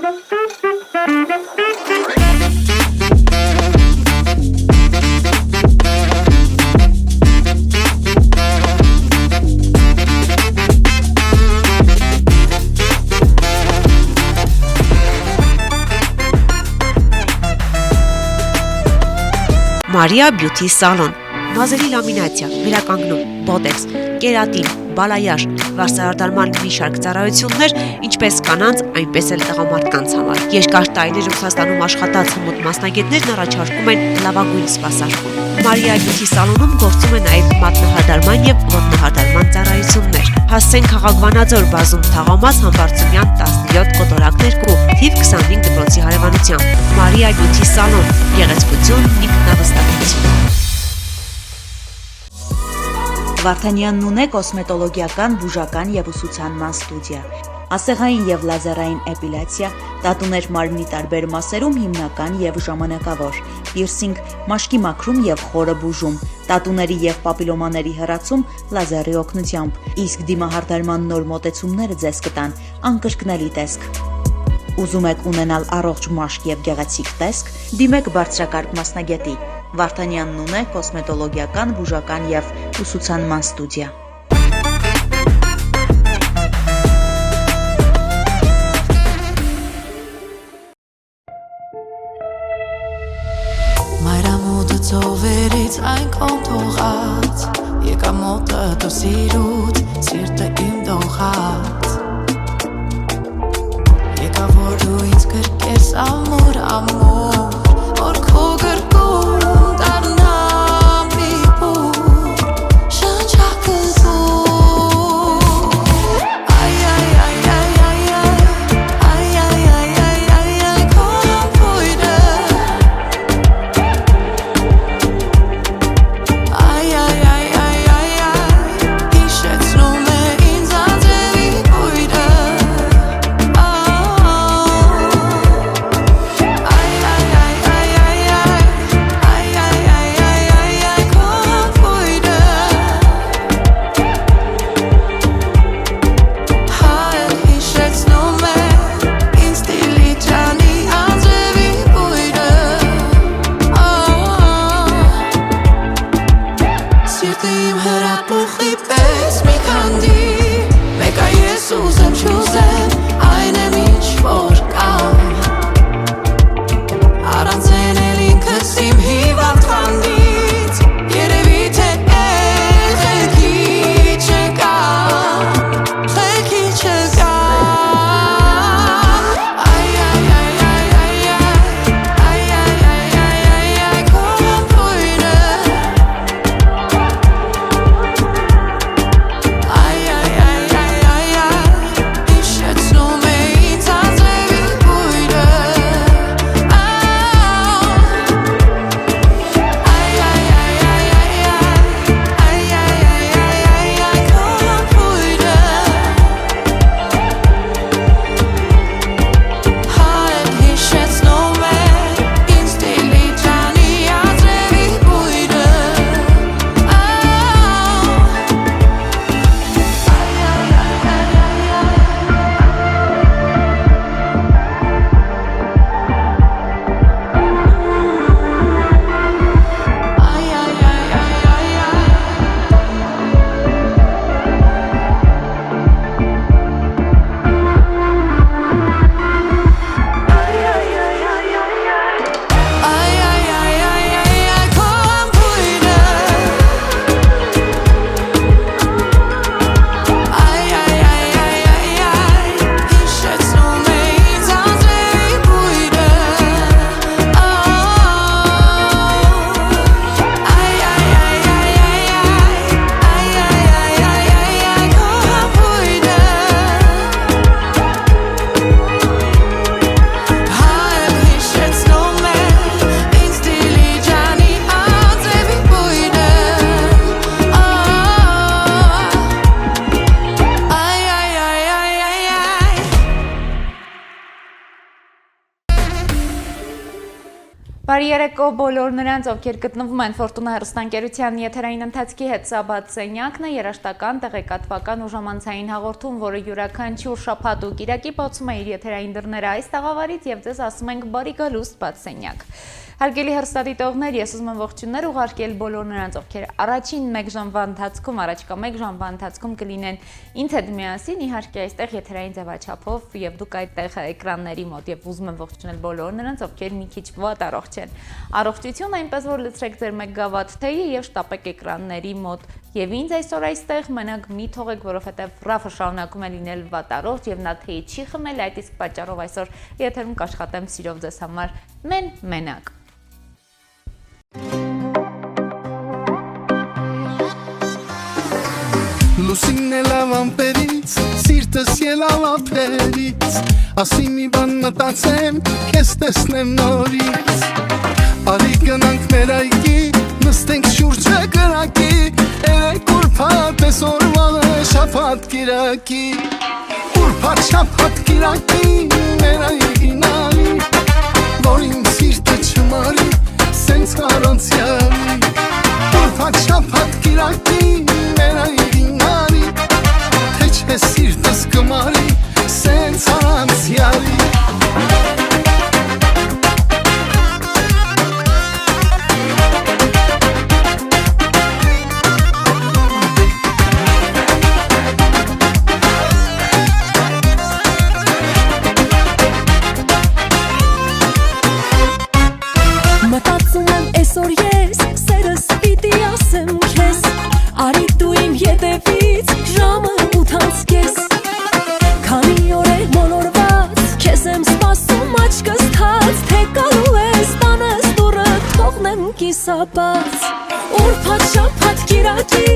Maria Beauty Salon, մազերի լամինացիա, վերականգնում, բոտեքս, կերատին, բալայաժ, վարսահարդարման մի շարք ծառայություններ, ինչպես կանանց, այնպես էլ տղամարդկանց համար։ Երկար տարիներ Ռուսաստանում աշխատած հմուտ մասնագետներն առաջարկում են լավագույն սպասարկում։ Maria Beauty Salon-ում գործում է նաև մատնահարդարման եւ ոտնահարդարման ծառայություններ։ Հասցեն Քաղաք Վանաձոր, բազում Թաղամաս, Համբարձումյան 17 կոտորակ 2, թիվ 25 դպրոցի հարևանությամբ։ Maria Beauty Salon, գեղեցկություն, ինքնավստահություն։ Վարդանյանն ունե կոսմետոլոգիական, բուժական եւ ուսուցանման ստուդիա, ասեղային եւ լազերային էպիլյացիա, տատուներ մարմնի տարբեր մասերում հիմնական եւ ժամանակավոր, պիրսինգ, մաշկի մաքրում եւ խորը բուժում, տատուների եւ պապիլոմաների հեռացում լազերի օգնությամբ, իսկ դիմահարդարման նոր մոտեցումները ձեզ կտան անկրկնելի տեսք։ Ուզում եք ունենալ առողջ մաշկ եւ գեղեցիկ տեսք, դիմեք բարձրակարգ մասնագետի։ Վարդանյանն ունե կոսմետոլոգիական, բուժական եւ ուսուցանման ստուդիա։ Մայրամուտը ծովերից այնքան թողած, եկա մոտը դու սիրուց, սիրտը իմ դողած, եկա որ դու ինձ կրկես ամուր, որ քո գրկում դառնամ մի բուր, շնչակցում, այ քո ամպույրը, հիշեցնում է ինձ անձրևի Բարի երեկո բոլոր նրանց, ովքեր գտնվում են Ֆորտունա հեռուստաընկերության եթերային ընթացքի հետ սաբաթ սենյակն է, երաժշտական, տեղեկատվական ու ժամանցային հաղորդում, որը յուրաքանչյուր շաբաթ ու կիրակի բացում է իր եթերային դռները այս տաղավարից եւ ձեզ ասում ենք բարի գալուստ բաց սենյակ։ Հարգելի հեռուստադիտողներ, ես ուզում եմ ողջույններ ուղարկել բոլոր նրանց, ովքեր առաջին 1 ժամվա ընթացքում, առաջիկա 1 ժամվա ընթացքում կլինեն ինձ հետ միասին, իհարկե այստեղ եթերային ձևաչափով եւ դուք այդտեղ էկրանների մոտ եւ ուզում եմ ողջունել բոլոր նրանց, ովքեր մի քիչ վատ առողջ են։ Առողջություն այնպես որ լցրեք ձեր 1 գավաթ թեյը եւ շտապեք էկրանների մոտ։ Եվ ինձ այսօր այստեղ մենակ մի թողեք, որովհետեւ Ռաֆը շարունակում է լինել վատ առողջ եւ նա թեյ չի խմել, այդ իսկ պատճառով այսօր եթերում կաշխատեմ սիրով ձեզ համար մենակ։ Լուսինն էլ ավամպերից, սիրտս ելավապերից, ասի մի բան մտածեմ, կեզ տեսնեմ նորից, արի գնանք մեր այգի, նստենք շուրջը կրակի, երեք ուրբատ ես օրվանը շապատ կիրակի, ուրբատ շապատ կիրակի, մեր այգին արի, որ իմ սիրտը չմարի, սենց առանցյալի, ուրբատ շապատ կիրակի, մեր այգին արի, թե չէ սիրտս կմարի, սենց առանցյալի Մտածում եմ այսօր ես, սերս պիտի ասեմ քեզ, արի դու իմ ետևից, ժամը 8:30, քանի օր է մոլորված, քեզ եմ սպասում աչքս թած, թե գալու ես տանես դուռը, թողնեմ կիսաբաց, ուրբաթ շաբաթ կիրակի,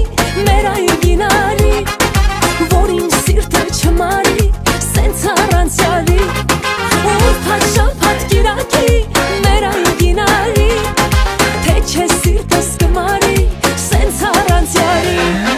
մեր այգին արի, որ իմ սիրտը չմարի, սենց առանցյալի, ուրբաթ շաբաթ կիրակի, մեր այգին արի, թե չէ սիրտս կմարի, սենց առանցյալի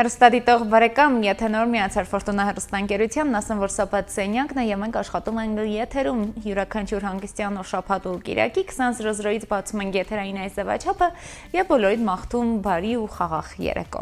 Հեռուստադիտող բարեկամ, եթե նոր միացար Ֆորտունա հեռուստաընկերությանն, ասեմ, որ սաբաթ սենյակն է եւ մենք աշխատում ենք եթերում յուրաքանչյուր հանգստյան օր շաբաթ ու կիրակի 20:00-ից բացում ենք եթերային այս ձևաչափը եւ բոլորիդ մաղթում բարի ու խաղաղ երեկո։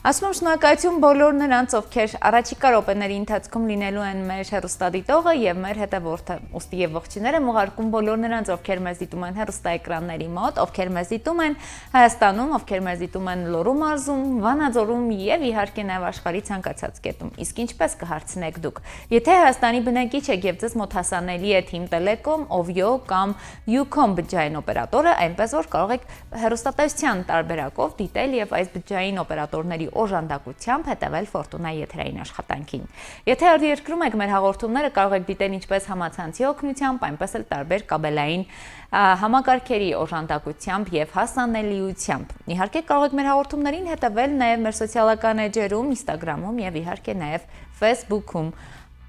Ասում եմ շնորհակալություն բոլոր նրանց, ովքեր առաջիկա րոպեների ընթացքում լինելու են մեր հեռուստադիտողը եւ մեր հետևորդը։ Ուստի եւ ողջույններ եմ ուղարկում բոլոր նրանց, ովքեր մեզ դիտում են հեռուստաէկրանների մոտ, ովքեր մեզ դիտում են Հայաստանում, ովքեր մեզ դիտում են Լոռու մարզում, Վանաձորում եւ իհարկե նաեւ աշխարհի ցանկացած կետում։ Իսկ ինչպես կհարցնեք դուք։ Եթե Հայաստանի բնակիչ եք եւ ձեզ մոտ հասանելի է Թիմ Տելեկոմ, Ovio կամ Ucom բջջային օպերատորը, այնպես որ կարող եք հեռուստատեսության տարբերակով դիտել եւ այս բջջային օպերատորների օժանդակությամբ հետևել Ֆորտունա եթերային աշխատանքին։ Եթե արտերկրում եք մեր հաղորդումները, կարող եք դիտել ինչպես համացանցի օգնությամբ, այնպես էլ տարբեր կաբելային համակարգերի օժանդակությամբ եւ հասանելիությամբ։ Իհարկե կարող եք մեր հաղորդումներին հետևել նաեւ մեր սոցիալական էջերում, Instagram-ում եւ իհարկե նաեւ Facebook-ում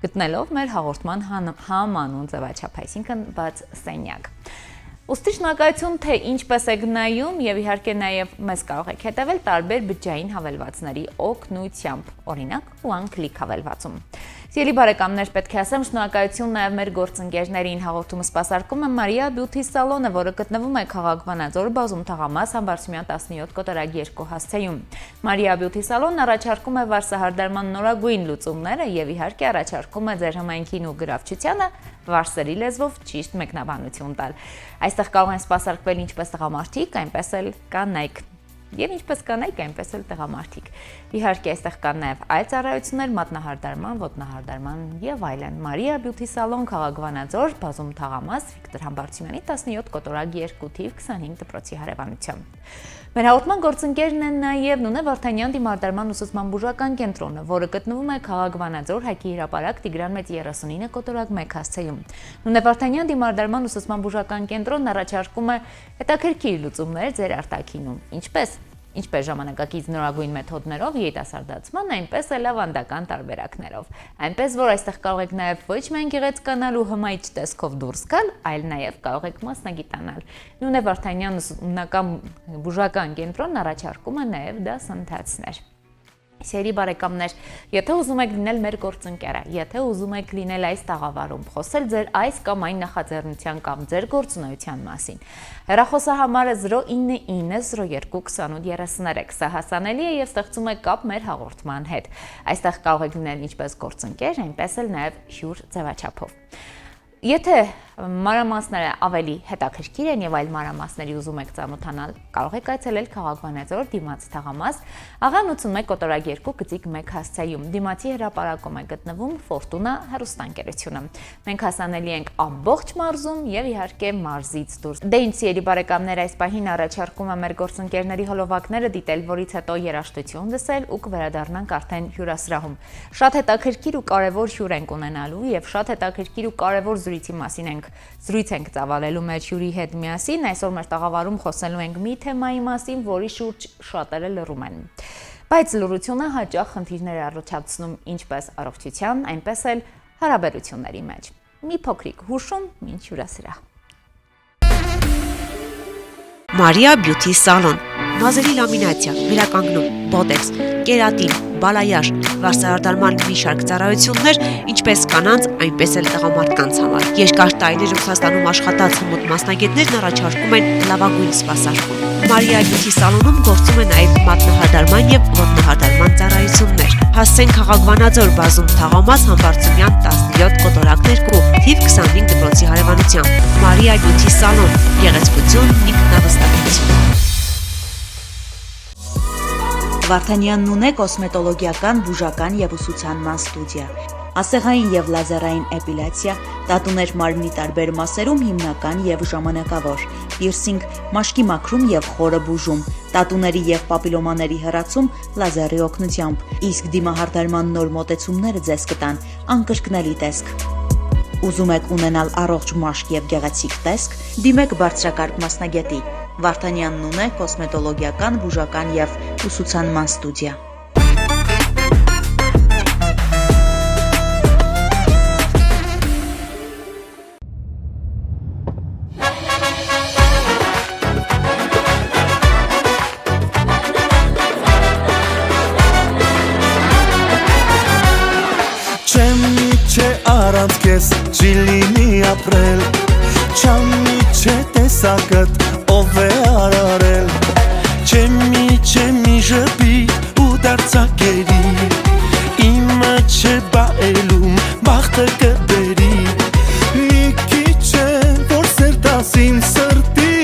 գտնելով մեր հաղորդման համանուն ձևաչափ, այսինքն բաց սենյակ։ Ուստի շնորհակալություն, թե ինչպես եք նայում եւ իհարկե նաեւ մեզ կարող եք հետևել տարբեր բջջային հավելվածների օգնությամբ, օրինակ One Click հավելվածում։ Սիրելի բարեկամներ, պետք է ասեմ շնորհակալություն նաև մեր գործընկերներին։ Հաղորդումը սպասարկում է Maria Beauty Salon-ը, որը գտնվում է քաղաք Վանաձոր, բազում թաղամաս, Համբարձումյան 17 կոտորակ 2 հասցեում։ Maria Beauty Salon-ն առաջարկում է վարսահարդարման նորագույն լուծումները եւ իհարկե առաջարկում է ձեր համայնքին ու գրավչությանը վարսերի լեզվով ճիշտ մեկնաբանություն տալ։ Այստեղ կարող են սպասարկվել ինչպես տղամարդիկ, այնպես էլ կանայք։ Եվ ինչպես կանայք, այնպես էլ տղամարդիկ։ Իհարկե այստեղ կան նաև այլ ծառայություններ, մատնահարդարման, ոտնահարդարման եւ այլն։ Maria Beauty Salon, քաղաք Վանաձոր, բազում թաղամաս, Վիկտոր Համբարձումյանի 17 կոտորակ 2 թիվ 25 դպրոցի հարևանությամբ։ Մեր հաղորդման գործընկերն է նաև Նունե Վարդանյան դիմարդարման ուսուցման բուժական կենտրոնը, որը գտնվում է քաղաք Վանաձոր, Հայքի հրապարակ Տիգրան Մեծ 39 կոտորակ 1 հասցեում։ Նունե Վարդանյան դիմարդարման ուսուցման բուժական կենտրոնն առաջարկում է հետաքրքիր լուծումներ ձեր արտաքինում, ինչպես ժամանակակից նորագույն մեթոդներով երիտասարդացման, այնպես էլ ավանդական տարբերակներով։ Այնպես որ այստեղ կարող եք նաև ոչ միայն գեղեցկանալ ու հմայիչ տեսքով դուրս գալ, այլ նաև կարող եք մասնագիտանալ։ Նունե Վարդանյան ուսումնական բուժական կենտրոնն առաջարկում է նաև դասընթացներ։ Սիրելի բարեկամներ, եթե ուզում եք լինել մեր գործընկերը, եթե ուզում եք լինել այս տաղավարում, խոսել ձեր այս կամ այն նախաձեռնության կամ ձեր գործունեության մասին, հեռախոսահամարը 099 02 28 33, սա հասանելի է եւ ստեղծում է կապ մեր հաղորդման հետ։ Այստեղ կարող եք լինել ինչպես գործընկեր, այնպես էլ նաեւ հյուր ձևաչափով։ Եթե մանրամասները ավելի հետաքրքիր են եւ այլ մանրամասների ուզում եք ծանոթանալ, կարող եք այցելել քաղաք Վանաձոր, դիմաց թաղամաս, աղան 81 կոտորակ 2 գծիկ 1 հասցեում։ Դիմացի հրապարակում է գտնվում Ֆորտունա հեռուստաընկերությունը։ Մենք հասանելի ենք ամբողջ մարզում եւ իհարկե մարզից դուրս։ Դե ինչ սիրելի բարեկամներ, այս պահին առաջարկում եմ մեր գործընկերների հոլովակները դիտել, որից հետո երաժշտություն լսել ու կվերադառնանք արդեն հյուրասրահում։ Շատ հետաքրքիր ու կարևոր հյուր ենք ունենալու եւ շատ հետաքրքիր ու կարևոր զրույցի մասին զրույց ենք ծավալելու մեր հյուրի հետ միասին։ Այսօր մեր տաղավարում խոսելու ենք մի թեմայի մասին, որի շուրջ շատերը լռում են։ Բայց լռությունը հաճախ խնդիրներ է առաջացնում ինչպես առողջության, այնպես էլ հարաբերությունների մեջ։ Մի փոքրիկ հուշում, մինչ հյուրասրահ։ Maria Beauty Salon, մազերի լամինացիա, վերականգնում, բոտեքս, կերատին, բալայաշ, վարսահարդարման մի շարք ծառայություններ, ինչպես կանանց, այնպես էլ տղամարդկանց համար։ Երկար տարիներ Ռուսաստանում աշխատած հմուտ մասնագետներն առաջարկում են լավագույն սպասարկում։ Maria Beauty Salon-ում գործում է նաև մատնահարդարման եւ ոտնահարդարման ծառայություններ։ Հասցեն քաղաք Վանաձոր, բազում թաղամաս, Համբարձումյան 17 կոտորակ 2, թիվ 25 դպրոցի հարևանությամբ։ Maria Beauty Salon, գեղեցկություն, ինքնավստահություն։ Վարդանյանն ունե կոսմետոլոգիական, բուժական եւ ուսուցանման ստուդիա, ասեղային եւ լազերային էպիլյացիա, տատուներ մարմնի տարբեր մասերում հիմնական եւ ժամանակավոր, պիրսինգ, մաշկի մաքրում եւ խորը բուժում, տատուների եւ պապիլոմաների հեռացում լազերի օգնությամբ, իսկ դիմահարդարման նոր մոտեցումները ձեզ կտան անկրկնելի տեսք։ Ուզում եք ունենալ առողջ մաշկ եւ գեղեցիկ տեսք, դիմեք բարձրակարգ մասնագետի։ Վարդանյանն ունե կոսմետոլոգիական, բուժական եւ ուսուցանման ստուդիա։ Առանց քեզ չի լինի ապրել, չամի չէ տեսակդ ով է արարել, չեմի ժպի ու դարձակերի, իմը չէ բայելում բախտը կբերի, մի քիչ է որ սերտասին սրտի,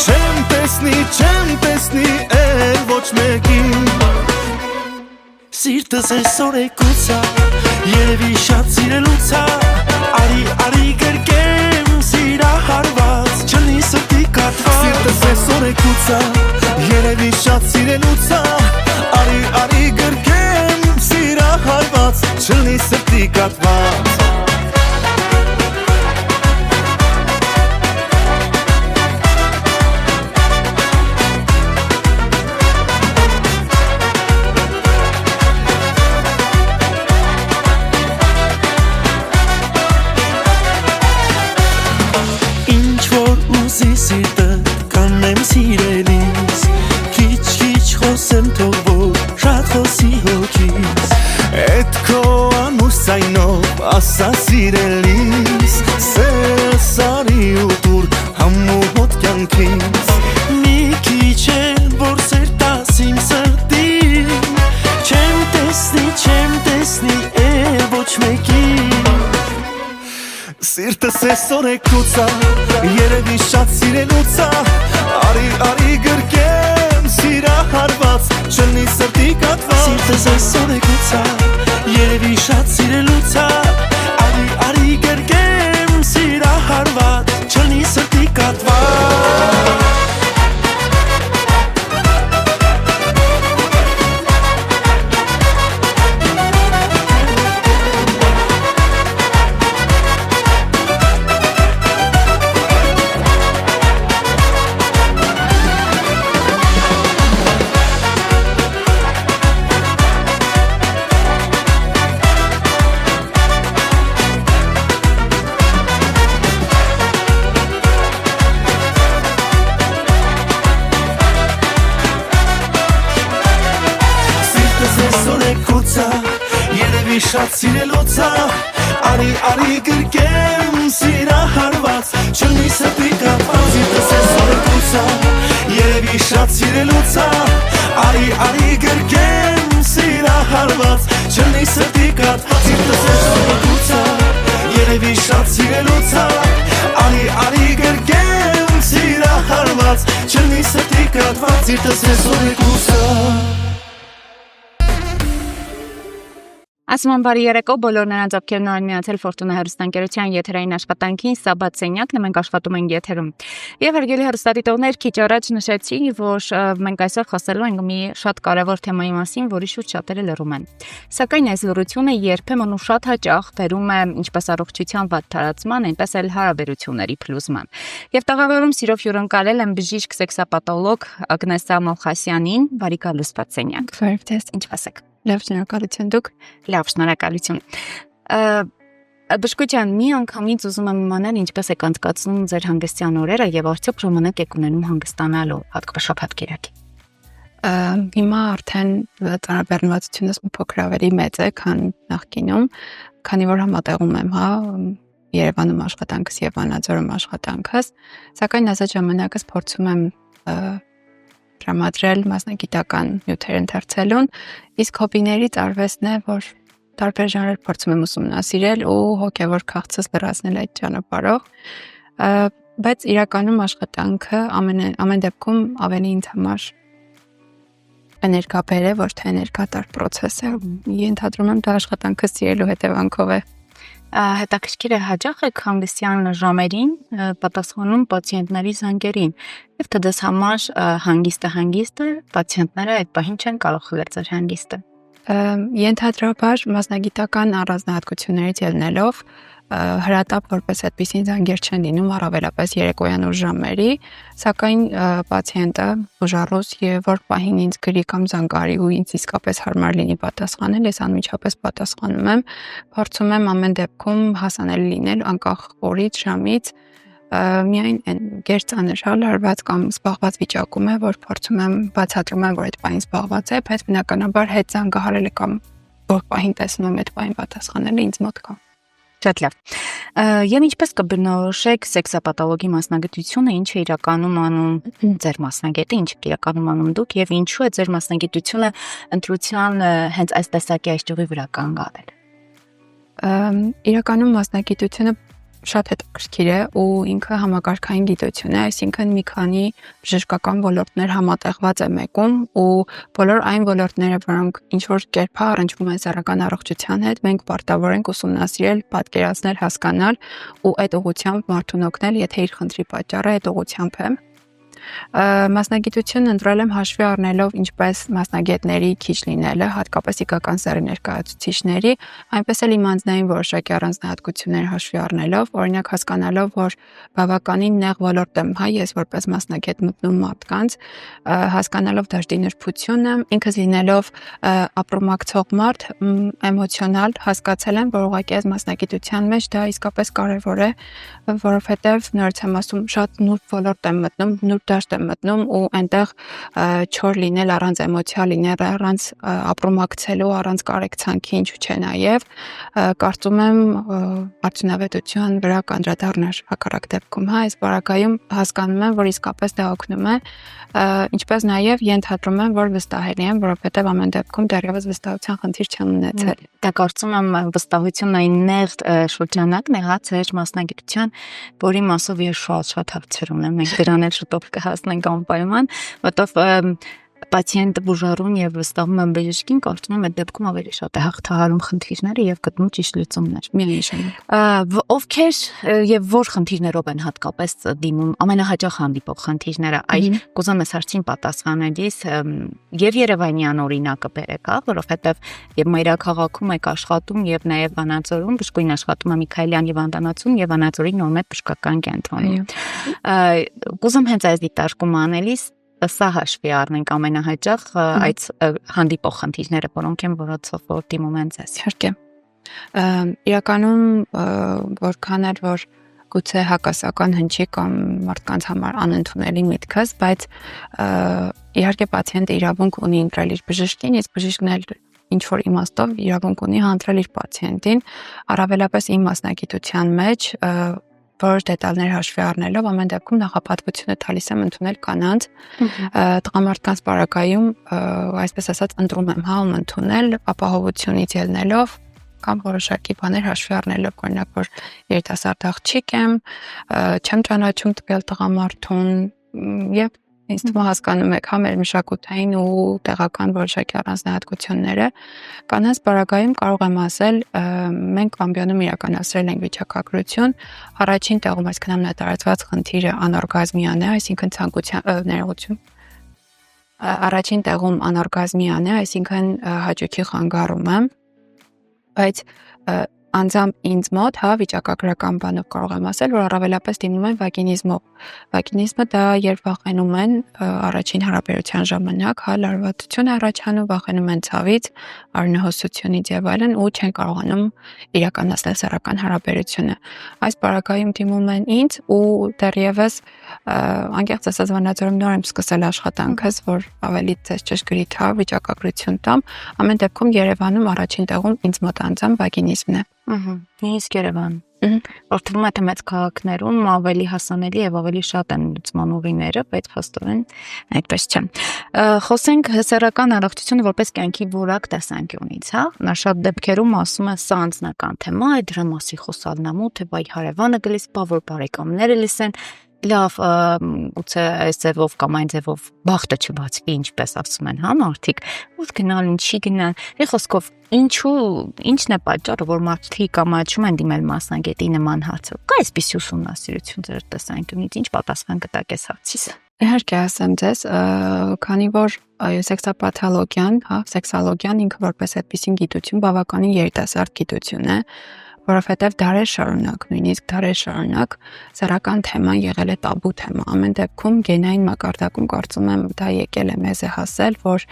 չեմ տեսնի էլ ոչ մեկին, սիրտս այսօր է կուցա, երևի շատ սիրելուց է, արի գրկեմ սիրահարված, չլի սրտի կատված, սիրտս այսօր է կուցա, երևի շատ սիրելուց է, արի գրկեմ սիրահարված, չլի սրտի կատված։ ձայնով ասա սիրելիս Սերս արի ու դուր համու հոտ կյանքից Մի քիչ էլ որ սեր տաս իմ սրտին Չեմ տեսնի էլ ոչ մեկի Սիրտս այսօր է կուծա Երևի շատ սիրելուց ա Արի գրկեմ սիրահարված Չլնի սրտի կատված Սիրտս այսօր է կուծա Երևի շատ սիրելուց ա Արի գրկեմ սիրահարված Չլնի սրտի կատված Երևի շատ սիրելուց ա Արի գրկեմ սիրահարված Չլնի սրտի կատված Սիրտս այսօր է կուծա Երևի շատ սիրելուց ա Արի գրկեմ սիրահարված Չլնի սրտի կատված Սիրտս այսօր է կուծա Երևի շատ սիրելուց ա Արի գրկեմ սիրահարված Չլնի սրտի կատված Սիրտս այսօր է կուծա Ասում եմ բարի երեկո բոլոր նրանց, ովքեր նոր միացել Ֆորտունա հեռուստաընկերության եթերային աշխատանքին, Սաբաթ սենյակն է, մենք աշխատում ենք եթերում։ Եվ հարգելի հեռուստադիտողներ, քիչ առաջ նշեցի, որ մենք այսօր խոսելու ենք մի շատ կարևոր թեմայի մասին, որի շուրջ շատերը լռում են։ Սակայն այս լռությունը երբեմն ու շատ հաճախ բերում է ինչպես առողջության վատ տարածման, այնպես էլ հարաբերությունների փլուզման։ Եվ տաղավարում սիրով հյուրընկալել եմ բժիշկ սեքսապաթոլոգ Ագնեսա Մոխասյանին, բարի գալուս Սաբաթ սենյակ։ Ինչպե՞ս եք։ Լավ, շնորհակալություն դուք։ Լավ, շնորհակալություն։ Բժշկության մի անգամից ուզում եմ իմանալ ինչպես եք անցկացնում ձեր հանգստյան օրերը եւ արդյոք ժամանակ եք ունենում հանգստանալու, հատկապես շաբաթ-կիրակի։ Հիմա արդեն ծանրաբեռնվածությունս մի փոքր ավելի մեծ է, քան նախկինում, քանի որ համատեղում եմ, Երևանում աշխատանքս եւ Վանաձորում աշխատանքս, սակայն ազատ ժամանակս փորձում եմ տրամադրել մասնագիտական նյութեր ընթերցելուն, իսկ հոբիներից արվեստն է, որ տարբեր ժանրեր փորձում եմ ուսումնասիրել ու հոգևոր քաղցս լրացնել այդ ճանապարհով, բայց իրականում աշխատանքը ամեն դեպքում ավելի ինձ համար էներգաբեր է, ոչ թե էներգատար պրոցես է, ենթադրում եմ դա աշխատանքը սիրելու հետևանքով է։ Հետաքրքիր է հաճախ եք հանգստյան ժամերին պատասխանում պացիենտների զանգերին եւ թե դες համար հանգիստը պացիենտները այդ պահին չեն կարող խլել ձեր հանգիստը։ Ենթադրաբար մասնագիտական առանձնահատկություններից ելնելով հրատապ որպես այդպիսին զանգեր չեն լինում առավելապես երեկոյան ուր ժամերի, սակայն պացիենտը ուժառոս եւ որ պահին ինձ գրի կամ զանգարի ու ինձ իսկապես հարմար լինի պատասխանել, ես անմիջապես պատասխանում եմ, փորձում եմ ամեն դեպքում հասանելի լինել անկախ օրից, ժամից, միայն գերծանր լարված կամ զբաղված վիճակում է, որ փորձում եմ բացատրում եմ, որ այդ պահին զբաղված է, բայց բնականաբար հետ զանգահարելը կամ որ պահին տեսնում եմ այդ պահին պատասխանելը ինձ մոտ կա։ Շատ լավ։ Եվ ինչպես կբնորոշեք սեքսապաթոլոգի մասնագիտությունը, ինչ է իրականում անում ձեր մասնագետը, ինչ է իրականում անում դուք եւ ինչու է ձեր մասնագիտությունը ընտրության հենց այս տեսակի այս ճյուղի վրա կանգնել։ Իրականում մասնագիտությունը շատ հետաքրքիր է ու ինքը համակարգային գիտություն է, այսինքն մի քանի բժշկական ոլորտներ համատեղված է մեկում ու բոլոր այն ոլորտները, որոնք ինչ որ կերպ առնչվում են սեռական առողջության հետ, մենք պարտավոր ենք ուսումնասիրել, պատկերացնել, հասկանալ ու այդ ուղղությամբ մարդուն օգնել, եթե իր խնդրի պատճառը այդ ուղղությամբ է։ Մասնագիտությունն ընտրել եմ հաշվի առնելով ինչպես մասնագետների քիչ լինելը, հատկապես իգական սեռի ներկայացուցիչների, այնպես էլ իմ անձնային որոշակի առանձնահատկություններ հաշվի առնելով, օրինակ հասկանալով, որ բավականին նեղ ոլորտ եմ, ես որպես մասնագետ մտնում մարդկանց, հասկանալով դաշտի նրբությունը, ինքս լինելով ապրոմակցող մարդ, էմոցիոնալ, հասկացել եմ, որ ուղղակի այս մասնագիտության մեջ դա իսկապես կարևոր է, որովհետև նորից եմ ասում, շատ նուրբ ոլորտ եմ մտնում, նուրբ դաշտ եմ մտնում ու այնտեղ չոր լինել, առանց էմոցիա լինել, առանց ապրոմակցելու, առանց կարեկցանքի, ինչու՞ չէ նաև կարծում եմ արդյունավետության վրա կանդրադառնար հակառակ դեպքում, հա, այս բարակայում հասկանում եմ, որ իսկապես դա օգնում է, ինչպես նաև ենթադրում եմ, որ վստահելի եմ, որովհետև ամեն դեպքում դեռևս վստահության խնդիր չեմ ունեցել։ Դա կարծում եմ վստահությունն այն նեղ շրջանակն է, հա, ձեր մասնագիտության, որի մասով ես շատ հարցեր ունեմ, մենք դրան էլ շուտով կհասնենք անպայման, որտով պացիենտը բուժառուն եւ վստահում եմ բժշկին, կարծում եմ այդ դեպքում ավելի շատ է հաղթահարում խնդիրները եւ գտնում ճիշտ լուծումներ։ Միանշանակ։ Ովքեր եւ որ խնդիրներով են հատկապես դիմում ամենահաճախ հանդիպող խնդիրները, այ կուզեմ ես հարցին պատասխանելիս եւ Երևանյան օրինակը բերեք, հա, որովհետեւ եւ մայրաքաղաքում եք աշխատում եւ նաեւ Վանաձորում բժշկուհին աշխատում է Միքայելյան եւ Անդանացում եւ Վանաձորի նորմետ բժշկական կենտրոնում։ Կուզեմ հենց այս դիտարկում անելիս սա հաշվի առնենք ամենահաճախ այդ հանդիպող խնդիրները, որոնք են որոցով որ դիմում են ձեզ։ Իհարկե։ Իրականում որքան էլ որ գուցե հակասական հնչի կամ մարդկանց համար անընդունելի միտքս, բայց իհարկե պացիենտը իրավունք ունի ընտրել իր բժշկին, իսկ բժիշկն էլ ինչ որ իմաստով իրավունք ունի հանձնել իր պացիենտին, առավելապես իմ մասնագիտության մեջ որոշ դետալներ հաշվի առնելով ամեն դեպքում նախապատվությունը տալիս եմ ընդունել կանանց տղամարդկանց բարակայում այսպես ասած ընտրում եմ հա ընդունել ապահովությունից ելնելով կամ որոշակի բաներ հաշվի առնելով օրինակ որ երիտասարդ աղջիկ եմ չեմ ճանաչում տվյալ տղամարդուն եւ ինձ թվում է հասկանում եք հա մեր մշակութային ու տեղական որոշակի առանձնահատկությունները կանանց բարակայում կարող եմ ասել մենք ամբիոնում իրականացրել ենք վիճակագրություն առաջին տեղում այսքան ամենատարածված խնդիրը անօրգազմիան է այսինքն ցանկության ներողություն առաջին տեղում անօրգազմիան է այսինքն հաճույքի խանգարումը բայց անձամբ ինձ մոտ, հա, վիճակագրական բանով կարող եմ ասել, որ առավելապես դիմում են վագինիզմով։ Վագինիզմը դա երբ վախենում են առաջին հարաբերության ժամանակ, հա, լարվածություն է առաջանում, վախենում են ցավից, արյունահոսությունից եւ այլն ու չեն կարողանում իրականացնել սեռական հարաբերությունը։ Այս բարակայում դիմում են ինձ ու դեռևս անկեղծ ասած Վանաձորում նոր եմ սկսել աշխատանքս, որ ավելի ցես ճշգրիտ հա վիճակագրություն տամ, ամեն դեպքում Երևանում առաջին տեղում ինձ մոտ անձամբ վագինիզմն է։ Նույնիսկ Երևան։ Որ թվում է թե մեծ քաղաքներում ավելի հասանելի եւ ավելի շատ են լուծման ուղիները, բայց փաստորեն այդպես չէ։ Խոսենք հսերական առողջությունը որպես կյանքի որակ տեսանկյունից, հա։ Նա շատ դեպքերում ասում է սա անձնական թեմա է, դրա մասի խոսալն է մոտ, թե բայ հարևանը գլիս, որ բարեկամները լսեն։ Լավ, գուցե այս ձևով կամ այն ձևով բախտը չբացվի, ինչպես ասում են, հա, մարդիկ, ուր գնալ, ինչի գնալ։ Մի խոսքով, ինչն է պատճառը, որ մարդիկ ամաչում են դիմել մասնագետի նման հարցը։ Կա այսպիսի ուսումնասիրություն ձեր տեսանկյունից, ինչ պատասխան կտաք այս հարցից։ Իհարկե ասեմ ձեզ, քանի որ սեքսապաթոլոգիան, հա, սեքսոլոգիան ինքը որպես այդպիսին գիտություն բավականին երիտասարդ գիտություն է, որովհետև դարեր շարունակ, նույնիսկ դարեր շարունակ սեռական թեման եղել է տաբու թեմա։ Ամեն դեպքում գենային մակարդակում կարծում եմ դա եկել է մեզ է հասել, որ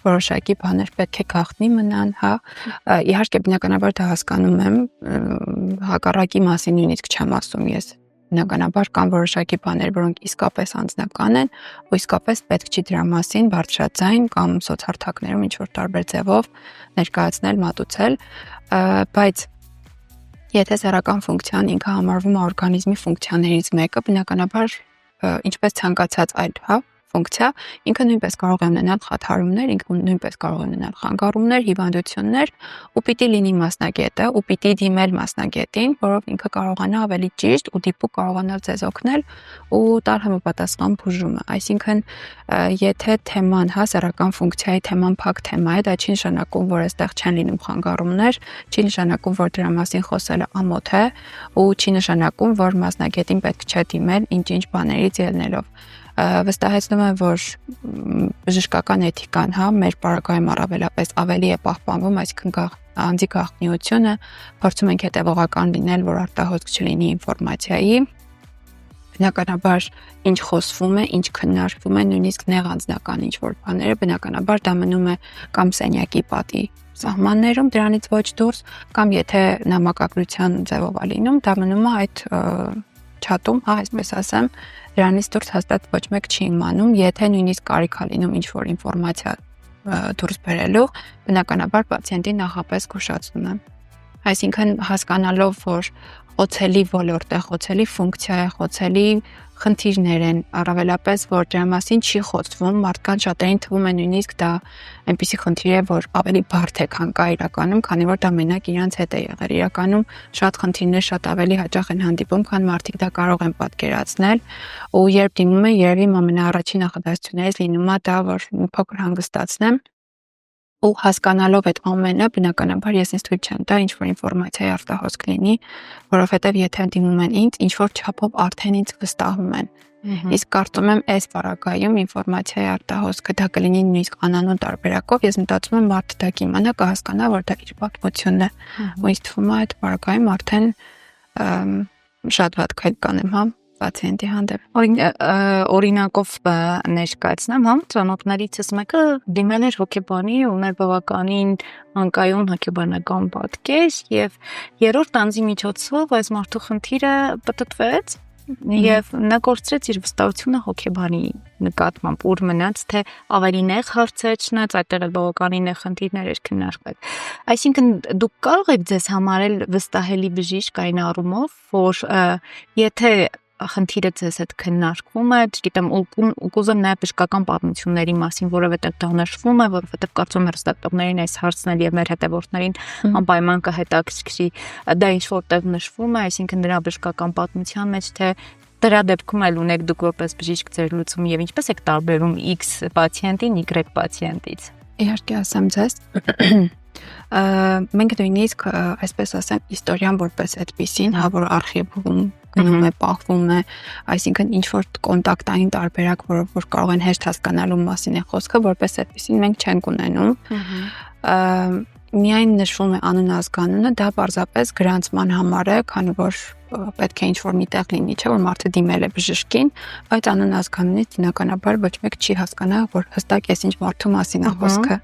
որոշակի բաներ պետք է գաղտնի մնան, հա։ Իհարկե բնականաբար դա հասկանում եմ, հակառակի մասին նույնիսկ չեմ ասում ես։ Բնականաբար կան որոշակի բաներ, որոնք իսկապես անձնական են, ու իսկապես պետք չի դրա մասին բարձրաձայն կամ սոցհարթակներում ինչ որ տարբեր ձևով ներկայացնել, մատուցել, բայց եթե սեռական ֆունկցիան ինքը համարվում է օրգանիզմի ֆունկցիաներից մեկը, բնականաբար ինչպես ցանկացած այլ, հա, ֆունկցիա, ինքը նույնպես կարող է ունենալ խաթարումներ, ինքը նույնպես կարող է ունենալ խանգարումներ, հիվանդություններ, ու պիտի լինի մասնագետը, ու պիտի դիմել մասնագետին, որով ինքը կարողանա ավելի ճիշտ ու դիպուկ կարողանալ ձեզ օգնել ու տալ համապատասխան բուժումը։ Այսինքն, եթե թեման, հա, սեռական ֆունկցիայի թեման փակ թեմա է, դա չի նշանակում, որ այստեղ չեն լինում խանգարումներ, չի նշանակում, որ դրա մասին խոսելը ամոթ է, ու չի նշանակում, որ մասնագետին պետք չէ դիմել ինչ-ինչ բաներից ելնելով։ Վստահեցնում եմ, որ բժշկական էթիկան, հա, մեր պարագայում առավելապես ավելի է պահպանվում, այսինքն անձի գաղտնիությունը, փորձում ենք հետևողական լինել, որ արտահոսք չլինի ինֆորմացիայի։ Բնականաբար ինչ խոսվում է, ինչ քննարկվում է, նույնիսկ նեղ անձնական ինչ որ բաները, բնականաբար դա մնում է կամ սենյակի պատի սահմաններում, դրանից ոչ դուրս, կամ եթե նամակագրության ձևով է լինում, դա մնում է այդ չաթում, հա, այսպես ասեմ, դրանից դուրս հաստատ ոչ մեկ չի իմանում, եթե նույնիսկ կարիք ա լինում ինչ-որ ինֆորմացիա դուրս բերելու, բնականաբար պացիենտին նախապես զգուշացնում եմ։ Այսինքն հասկանալով, որ խոցելի ոլորտ է, խոցելի ֆունկցիա է, խոցելի խնդիրներ են, առավելապես որ դրա մասին չի խոսվում, մարդկանց շատերին թվում է նույնիսկ դա այնպիսի խնդիր է, որ ավելի բարդ է, քան կա իրականում, քանի որ դա մենակ իրանց հետ է եղել։ Իրականում շատ խնդիրներ շատ ավելի հաճախ են հանդիպում, քան մարդիկ դա կարող են պատկերացնել, ու երբ դիմում են, երևի ամենաառաջին նախադասություններից լինում է դա, որ մի փոքր հանգստացնեմ ու հասկանալով այդ ամենը, բնականաբար ես ինձ թույլ չեմ տա ինչ-որ ինֆորմացիայի արտահոսք լինի, որովհետև եթե դիմում են ինձ, ինչ-որ չափով արդեն ինձ վստահում են։ Իսկ կարծում եմ այս բaragայում ինֆորմացիայի արտահոսքը դա կլինի նույնիսկ անանուն տարբերակով, ես մտածում եմ մարդը դա կիմանա, կհասկանա, որ դա իր պատմությունն է։ Ու ինձ թվում է այդ բaragայում արդեն շատ վատ քայլ կանեմ, հա, պացիենտի հանդեպ։ Օրինակով ներկայացնեմ, հա, ծանոթներիցս մեկը դիմել էր հոգեբանի, ուներ բավականին անկայուն հոգեբանական պատկեր եւ երրորդ անձի միջոցով այս մարդու խնդիրը պատտվեց եւ նա կորցրեց իր վստահությունը հոգեբանի նկատմամբ, ուր մնաց թե ավելի նեղ հարցեր չնայած այդտեղ էլ բավականին նեղ խնդիրներ էր քննարկվել։ Այսինքն դուք կարող եք ձեզ համարել վստահելի բժիշկ այն առումով, որ եթե խնդիրը ձեզ հետ քննարկվում է, չգիտեմ, ու կուզեմ նաև բժշկական պատմությունների մասին, որովհետև դա նշվում է, որովհետև կարծում եմ հեռուստատողներին այս հարցն էլ եւ մեր հետևորդներին անպայման կհետաքրքրի, դա ինչ որտեղ նշվում է, այսինքն դրա բժշկական պատմության մեջ թե դրա դեպքում էլ ունեք դուք որպես բժիշկ ձեր լուծում եւ ինչպես եք տարբերում X պացիենտին Y պացիենտից։ Իհարկե ասեմ ձեզ, մենք նույնիսկ այսպես ասեմ իստորիան որպես այդպեսին, հա, որ արխիվում գնում է, պահվում է, այսինքն ինչ որ կոնտակտային տարբերակ, որ կարող են հեշտ հասկանալու մասին է խոսքը, որպես այդպեսին մենք չենք ունենում։ Միայն նշվում է անուն ազգանունը, դա պարզապես գրանցման համար է, քանի որ պետք է ինչ-որ միտեղ լինի, չէ՞ որ մարդը դիմել է բժշկին, բայց անուն ազգանունից բնականաբար ոչ մեկ չի հասկանա, որ հստակ էս ինչ մարդու մասին է խոսքը։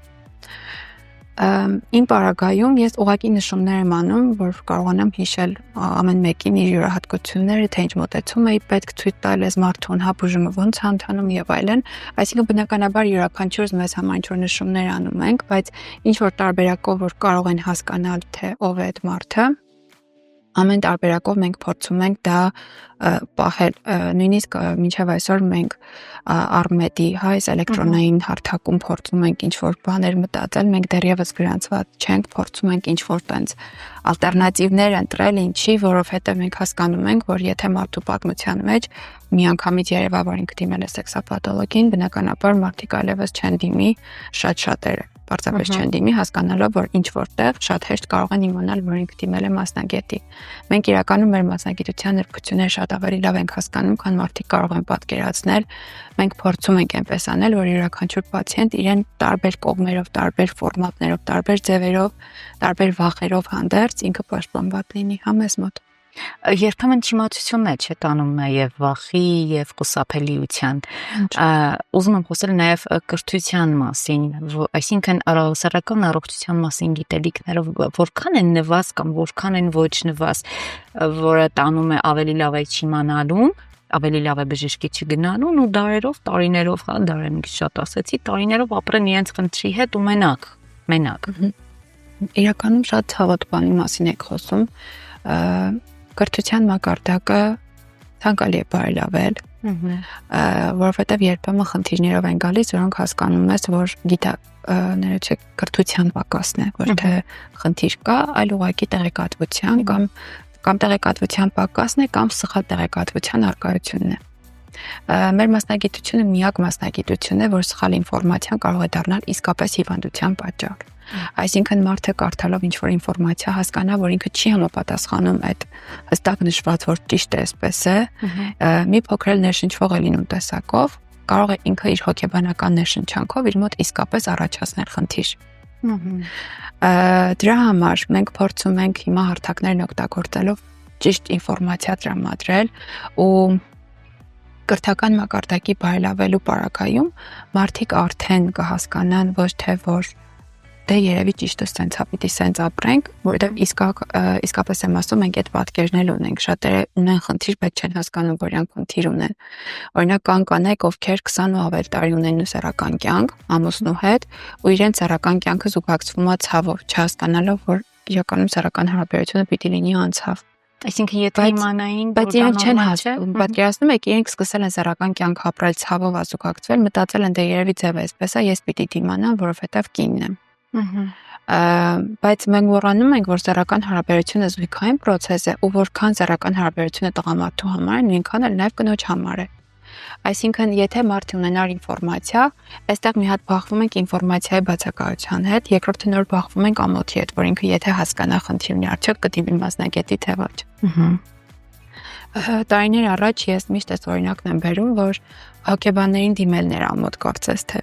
Իմ պարագայում ես ուղղակի նշումներ եմ անում, որ կարողանամ հիշել ամեն մեկին իր յուրահատկությունները, թե ինչ մոտեցում էի պետք ցույց տալ այս մարդուն, հա, բուժումը ոնց է ընթանում եւ այլն, այսինքն բնականաբար յուրաքանչյուրս մեզ համար ինչ որ նշումներ անում ենք, բայց ինչ որ տարբերակով որ կարող են հասկանալ, թե ով է այդ մարդը, ամեն տարբերակով մենք փորձում ենք դա պահել, նույնիսկ մինչև այսօր մենք Արմեդի, հա, այս էլեկտրոնային հարթակում փորձում ենք ինչ-որ բաներ մտածել, մենք դեռևս գրանցված չենք, փորձում ենք ինչ-որ տենց ալտերնատիվներ ընտրել, ինչի, որովհետև մենք հասկանում ենք, որ եթե մարդու պատմության մեջ միանգամից երևա, որ ինքը դիմել է սեքսապաթոլոգին, բնականաբար մարդիկ այլևս չեն դիմի, շատ-շատերը պարզապես չեն դիմի, հասկանալով, որ ինչ որտեղ շատ հեշտ կարող են իմանալ, որ ինքը դիմել է մասնագետի։ Մենք իրականում մեր մասնագիտության նրբությունները շատ ավելի լավ ենք հասկանում, քան մարդիկ կարող են պատկերացնել։ Մենք փորձում ենք այնպես անել, որ յուրաքանչյուր պացիենտ իրեն տարբեր կողմերով, տարբեր ֆորմատներով, տարբեր ձևերով, տարբեր վախերով հանդերձ ինքը պաշտպանված լինի համես մոտ։ Երբեմն չիմացությունն է չէ տանում նաև վախի եւ խուսափելիության։ Ուզում եմ խոսել նաև կրթության մասին, այսինքն սեռական առողջության մասին գիտելիքները որքան են նվազ կամ որքան են ոչ նվազ, որը տանում է ավելի լավ է չիմանալուն, ավելի լավ է բժշկի չգնալուն ու դարերով, տարիներով, հա, դարեր մի շատ ասեցի, տարիներով ապրեն իրենց խնդրի հետ ու մենակ։ Իրականում շատ ցավոտ բանի մասին եք խոսում։ Կրթության մակարդակը ցանկալի է բարելավել, որովհետև երբեմն խնդիրներով են գալիս, որոնք հասկանում ես, որ գիտակները կրթության պակասն է, ոչ թե խնդիր կա, այլ ուղղակի տեղեկատվության կամ տեղեկատվության պակասն է կամ սխալ տեղեկատվության առկայությունն է։ Մեր մասնագիտությունը միակ մասնագիտությունն է, որ սխալ ինֆորմացիան կարող է դառնալ իսկապես հիվանդության պատճառ։ Այսինքն մարդը կարդալով ինչ-որ ինֆորմացիա հասկանա, որ ինքը չի համապատասխանում այդ հստակ նշված, որ ճիշտ է, այսպես է, մի փոքր էլ ներշնչվող է լինում տեսակով, կարող է ինքը իր հոգեբանական ներշնչանքով իր մոտ իսկապես առաջացնել խնդիր։ Դրա համար մենք փորձում ենք հիմա հարթակներն օգտագործելով ճիշտ ինֆորմացիա տրամադրել ու կրթական մակարդակի բարելավելու պարագայում մարդիկ արդեն կհասկանան ոչ թե որ դե երևի ճիշտը սենցա պիտի սենց ապրենք, որովհետև իսկապես եմ ասում, մենք այդ պատկերն էլ ունենք, շատերը ունեն խնդիր, բայց չեն հասկանում, որ իրանք խնդիր ունեն։ Օրինակ կան կանայք, ովքեր 20 ու ավել տարի ունեն սեռական կյանք, ամուսնու հետ, ու իրենց սեռական կյանքը զուգակցվում է ցավով, չհասկանալով, որ իրականում սեռական հարաբերությունը պիտի լինի անցավ։ Այսինքն եթե իմանային, բայց իրենք չեն հասկանում, պատկերացնում եք, իրենք սկսել են սեռական կյանք ապրել ցավով ազուգակցվել, մտածել են դե երևի ձև է, այսպես է, ես պիտի դիմանամ, որովհետև կինն եմ։ Բայց մենք մոռանում ենք, որ սեռական հարաբերությունը զույգային process է, ու որքան սեռական հարաբերությունը տղամարդու համար է, նույնքան էլ նաև կնոջ համար է։ Այսինքն, եթե մարդը ունենար ինֆորմացիա, այստեղ մի հատ բախվում ենք ինֆորմացիայի բացակայության հետ, երկրորդը նոր բախվում ենք ամոթի հետ, որ ինքը եթե հասկանա խնդիրն է, արդյոք կդիմի մասնագետի թե ոչ։ Տարիներ առաջ ես միշտ այս օրինակն եմ բերում, որ հոգեբաններին դիմելներ ամոթ կարծես թե։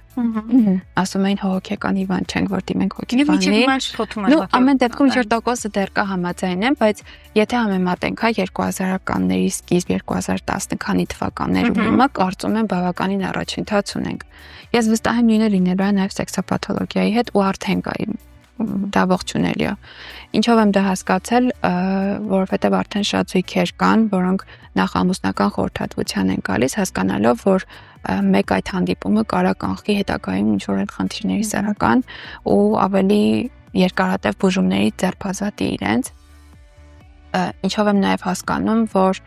Ասում էին հոգեկան հիվանդ չենք, որ դիմենք հոգեբանին։ Ну, ամեն դեպքում ինչ-որ տոկոսը դեռ կա համաձայն եմ, բայց եթե համեմատենք 2000-ականների սկիզբ 2010 քանի թվականներ ու հիմա կարծում եմ բավականին առաջընթաց ունենք։ Ես վստահ եմ նույնը լինելու է նաև սեքսապաթոլոգիայի հետ ու արդեն կա դա ողջունելի է։ Ինչով եմ դա հասկացել, որովհետև արդեն շատ զույգեր կան, որոնք նախ ամուսնական խորհրդատվության են գալիս, հասկանալով, որ մեկ այդ հանդիպումը կարա կանխի հետագայում ինչ-որ այդ խնդիրների սեռական ու ավելի երկարատև բուժումների ձեռբազատի իրենց։ Ինչով եմ նաև հասկանում, որ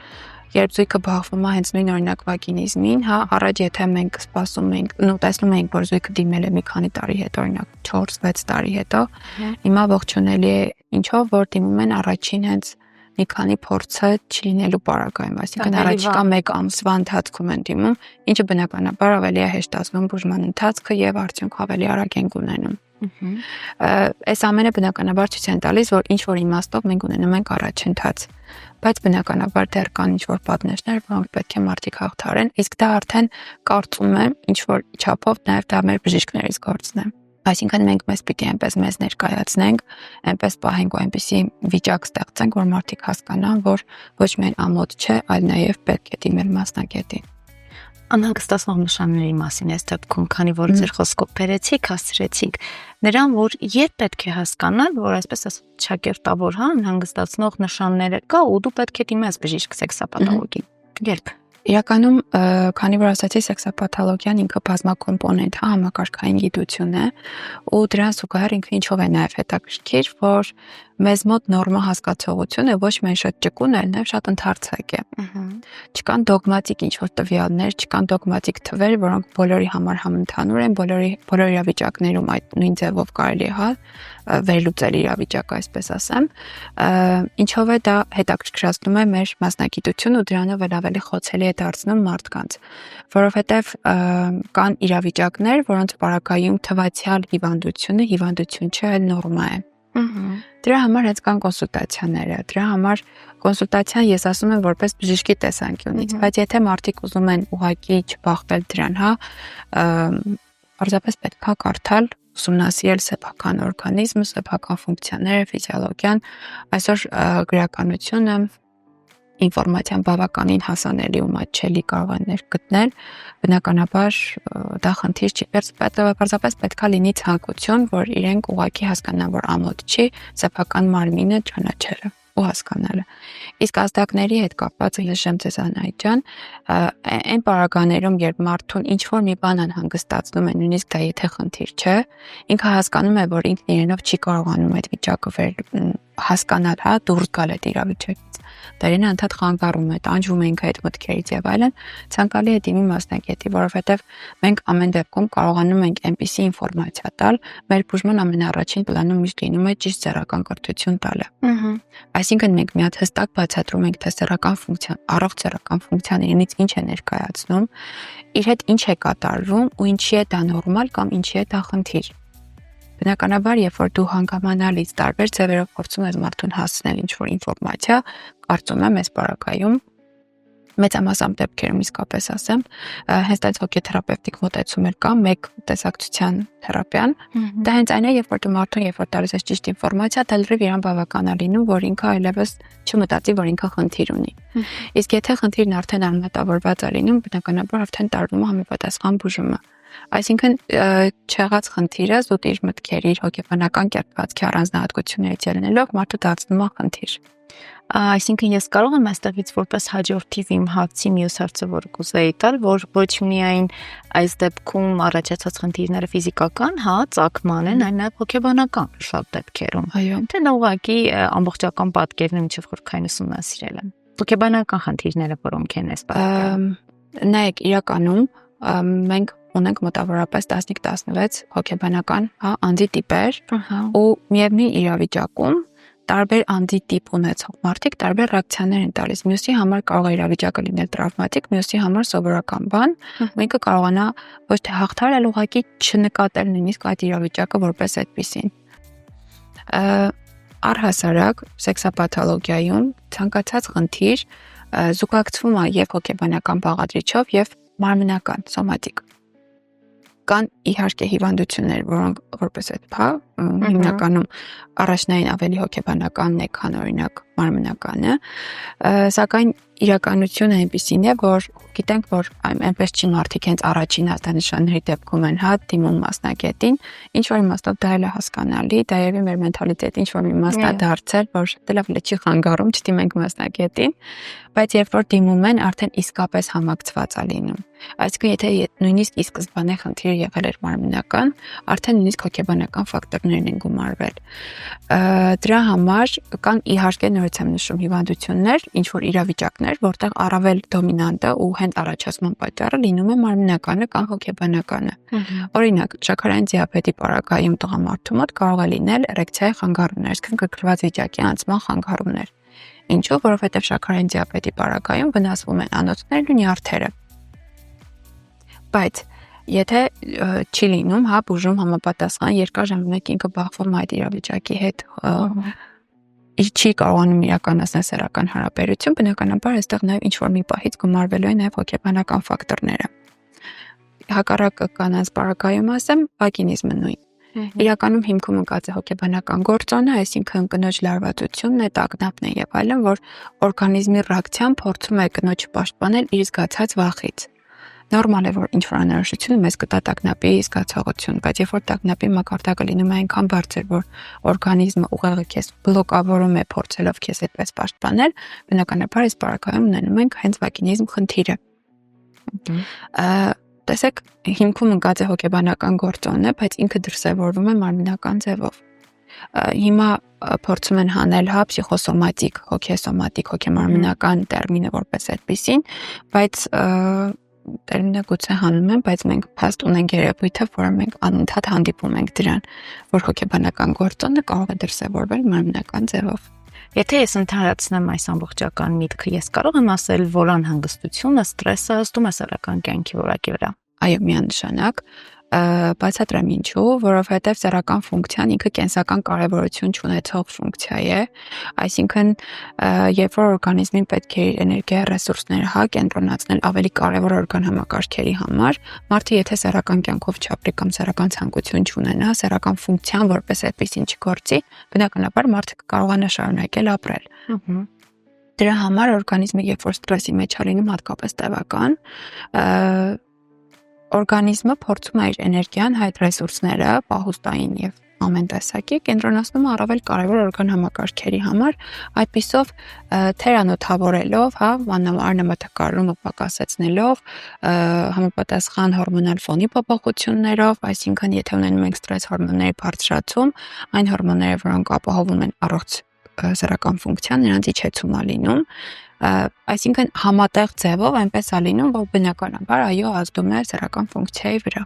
երբ զույգը բախվում է հենց նույն օրինակ վագինիզմին, հա, առաջ եթե մենք սպասում ենք, նո տեսնում ենք, որ զույգը դիմել է մի քանի տարի հետո, օրինակ 4-6 տարի հետո, հիմա ողջունելի է ինչով, որ դիմում են առաջին հենց մի քանի փորձը չլինելու պարագայում, այսինքն առաջիկա 1 ամսվա ընթացքում են դիմում, ինչը բնականաբար ավելի է հեշտացնում բուժման ընթացքը եւ արդյունք ավելի արագ են ունենում։ Այս ամենը բնականաբար ցույց են տալիս, որ ինչ որ իմաստով մենք ունենում ենք առաջընթաց, բայց բնականաբար դեռ կան ինչ որ պատնեշներ, որոնք պետք է մարդիկ հաղթարեն, իսկ դա արդեն կարծում եմ ինչ որ չափով նաև դա մեր բժիշկներից գործն է։ Այսինքն մենք մեզ պիտի այնպես մեզ ներկայացնենք, այնպես պահենք ու այնպեսի վիճակ ստեղծենք, որ մարդիկ հասկանան, որ ոչ միայն ամոթ չէ, այլ նաև պետք է դիմել մասնագետի։ Անհանգստացնող նշանների մասին այս դեպքում, քանի որ ձեր խոսքով բերեցիք, հասցրեցիք նրան, որ երբ պետք է հասկանալ, որ այսպես ասած շակերտավոր, հա, անհանգստացնող նշանները կա ու դու պետք է դիմես բժիշկ սեքսապաթոլոգին։ Երբ Իրականում, քանի որ ասացի, սեքսապաթոլոգիան ինքը բազմակոմպոնենտ, հա, համակարգային գիտություն է, ու դրան զուգահեռ ինքը ինչով է նաև հետաքրքիր, որ մեզ մոտ նորմա հասկացողությունը ոչ միայն շատ ճկուն է, այլ նաև շատ ընդարձակ է։ Չկան դոգմատիկ ինչ-որ տվյալներ, չկան դոգմատիկ թվեր, որոնք բոլորի համար համընդհանուր են, բոլոր իրավիճակներում այդ նույն ձևով կարելի է, հա, վերլուծել իրավիճակը, այսպես ասեմ, ինչով է դա հետաքրքրացնում է մեր մասնագիտությունը ու դրանով էլ ավելի խոցելի է դարձնում մարդկանց, որովհետև կան իրավիճակներ, որոնց պարագայում թվացial հիվանդությունը հիվանդություն չէ, այլ նորմա է։ Դրա համար հենց կան կոնսուլտացիաները, դրա համար կոնսուլտացիան ես ասում եմ որպես բժիշկի տեսանկյունից, բայց եթե մարդիկ ուզում են ուղղակի չբախվել դրան, հա, պարզապես պետք է կարդալ, ուսումնասիրել սեփական օրգանիզմը, սեփական ֆունկցիաները, ֆիզիոլոգիան, այսօր գրականությունը ինֆորմացիան բավականին հասանելի ու մատչելի կարող են գտնել, բնականաբար դա խնդիր չի, պարզապես պետք է լինի ցանկություն, որ իրենք ուղղակի հասկանան, որ ամոթ չի, սեփական մարմինը ճանաչելը ու հասկանալը։ Իսկ ազդակների հետ կապված հիշեմ ձեզ Անահիտ ջան, այն պարագաներում, երբ մարդուն ինչ որ մի բան անհանգստացնում է, նույնիսկ դա եթե խնդիր չէ, ինքը հասկանում է, որ ինքն իրենով չի կարողանում այդ վիճակը հասկանալ, հա, դուրս գալ այդ իրավիճակից։ Դա իրեն անդադ խանգարում է, տանջվում է ինքը այդ մտքերից եւ այլն, ցանկալի է դիմի մասնագետի, որովհետեւ մենք ամեն դեպքում կարողանում ենք այնպիսի ինֆորմացիա տալ, մեր բուժման ամենաառաջին պլանում միշտ լինում է ճիշտ սեռական կրթություն տալը։ Այսինքն մենք մի հատ հստակ բացատրում ենք, թե սեռական ֆունկցիան, առողջ սեռական ֆունկցիան իրենից ինչ է ներկայացնում, իր հետ ինչ է կատարվում ու ինչի է դա նորմալ կամ ինչի է դա խնդիր։ Բնականաբար, երբ որ դու հանգամանալից տարբեր ձևերով փորձում ես մարդուն հասցնել ինչ-որ ինֆորմացիա, կարծում եմ այս պարագայում մեծամասամբ դեպքերում իսկապես ասեմ, հենց այդ հոգեթերապևտիկ մոտեցումներ կա, մեկ տեսակցության թերապիան, դա հենց այն է, երբ որ դու մարդուն, երբ որ տալիս ես ճիշտ ինֆորմացիա, դա լրիվ իրան բավական է լինում, որ ինքը այլևս չմտածի, որ ինքը խնդիր ունի։ Իսկ եթե խնդիրն արդեն անմտավորված է լինում, բնականաբար արդեն տարվում է համապատասխան բուժումը։ Այսինքն չեղած խնդիրը զուտ իր մտքերի, իր հոգեբանական կերպվածքի առանձնահատկություններից ելնելով մարդը դարձնում է խնդիր։ Այսինքն ես կարող եմ այստեղից որպես հաջորդիվ իմ հարցի մյուս հարցը որ կուզեի տալ, որ ոչ միայն այս դեպքում առաջացած խնդիրները ֆիզիկական, հա, ծագման են, այլ նաև հոգեբանական շատ դեպքերում։ Այո։ Թե նա ուղղակի ամբողջական պատկերն եմ չվ խորքային ուսումնասիրել եմ։ Հոգեբանական խնդիրները որոնք են այս պատկերում։ Նայեք, իրականում մենք ունենք մոտավորապես 15-16 հոգեբանական, հա, անձի տիպեր, ու միևնույն իրավիճակում տարբեր անձի տիպ ունեցող մարդիկ տարբեր ռեակցիաներ են տալիս։ Մյուսի համար կարող է իրավիճակը լինել տրավմատիկ, մյուսի համար սովորական բան, ու ինքը կարողանա ոչ թե հաղթել, այլ ուղղակի չնկատել նույնիսկ այդ իրավիճակը որպես այդպիսին։ Առհասարակ սեքսապաթոլոգիայում ցանկացած խնդիր զուգակցվում է եւ հոգեբանական բաղադրիչով եւ մարմնական սոմատիկ։ Կան իհարկե հիվանդություններ, որոնք որպես այդ փա հիմնականում առաջնային ավելի հոգեբանականն է, քան օրինակ մարմնականը, սակայն իրականությունը այնպիսին է, որ գիտենք, որ այնպես չի մարդիկ հենց առաջին հատանշանների դեպքում են հա դիմում մասնագետին, ինչ որ իմաստով դա էլ է հասկանալի, դա երևի մեր մենթալիտետի ինչ որ իմաստ է դարձել, որ դե լավ չի խանգարում, չդիմենք մասնագետին, բայց երբ որ դիմում են, արդեն իսկապես համակցված է լինում։ Այսինքն եթե նույնիսկ ի սկզբանե խնդիրը եղել էր մարմնական, արդեն նույնիսկ հոգեբանական ֆակտորներն են գումարվել։ Դրա համար կան իհարկե նորից եմ նշում հիվանդություններ, ինչ որ իրավիճակներ, որտեղ առավել դոմինանտը ու հենց առաջացման պատճառը լինում է մարմնականը կամ հոգեբանականը։ Օրինակ, շաքարային դիաբետի պարագայում տղամարդու մոտ կարող է լինել էրեկցիայի խանգարումներ, այսինքն գրգռված վիճակի անցման խանգարումներ։ Ինչու՞, որովհետև շաքարային դիաբետի պարագայում վնասվում են անոթներն ու նյարդերը։ Բայց եթե չի լինում, հա, բուժում համապատասխան երկար ժամանակ ինքը բախվում այդ իրավիճակի հետ, չի կարողանում իրականացնել սեռական հարաբերություն, բնականաբար այստեղ նաև ինչ որ մի պահից գումարվելու են նաև հոգեբանական ֆակտորները։ Հակառակը կանանց պարագայում ասեմ, վագինիզմը նույն։ Իրականում հիմքում ընկած է հոգեբանական գործոնը, այսինքն կնոջ լարվածությունն է, տագնապն է եւ այլն, որ օրգանիզմի ռեակցիան փորձում է կնոջը պաշտպանել իր զգացած վախից։ Նորմալ է, որ ինչ-որ անհրաժեշտություն մեզ կտա տագնապի զգացողություն, բայց երբ որ տագնապի մակարդակը լինում է այնքան բարձր, որ օրգանիզմը ուղեղը քեզ բլոկավորում է, փորձելով քեզ այդպես պաշտպանել, բնականաբար այս պարագայում ունենում ենք հենց վագինիզմ խնդիրը։ Տեսեք, հիմքում ընկած է հոգեբանական գործոնը, բայց ինքը դրսևորվում է մարմնական ձևով։ Հիմա փորձում են հանել հա պսիխոսոմատիկ, հոգեսոմատիկ, հոգեմարմնական տերմինը որպես այդպիսին, բայց տերմինը գուցե հանում են, բայց մենք փաստ ունենք երևույթը, որը մենք անընդհատ հանդիպում ենք դրան, որ հոգեբանական գործոնը կարող է դրսևորվել մարմնական ձևով։ Եթե ես ընդհանրացնեմ այս ամբողջական միտքը, ես կարող եմ ասել, որ անհանգստությունը, ստրեսը հստում է սեռական կյանքի որակի վրա։ Այո, միանշանակ, բացատրեմ ինչու, որովհետև սեռական ֆունկցիան ինքը կենսական կարևորություն ունեցող ֆունկցիա է, այսինքն երբ որ օրգանիզմին պետք է էներգիա ռեսուրսները հա կենտրոնացնել ավելի կարևոր օրգան համակարգերի համար, մարդը եթե սեռական կյանքով չապրի կամ սեռական ցանկություն չունենա, սեռական ֆունկցիան որպես այդպեսին չգործի, բնականաբար մարդը կարողանա շարունակել ապրել։ Դրա համար օրգանիզմը երբ որ ստրեսի մեջ է լինում, հատկապես տևական, օրգանիզմը փորձում է իր էներգիան, այդ ռեսուրսները, պահուստային եւ ամեն տեսակի կենտրոնացնում առավել կարևոր օրգան համակարգերի համար, այդպիսով թերանոթավորելով, հա, արնամատակարարումը պակասեցնելով, համապատասխան հորմոնալ ֆոնի փոփոխություններով, այսինքն եթե ունենում ենք ստրես հորմոնների բարձրացում, այն հորմոնները, որոնք ապահովում են առողջ սեռական ֆունկցիան, նրանց իջեցում է լինում, այսինքն համատեղ ձևով այնպես է լինում, որ բնականաբար այո ազդում է սեռական ֆունկցիայի վրա։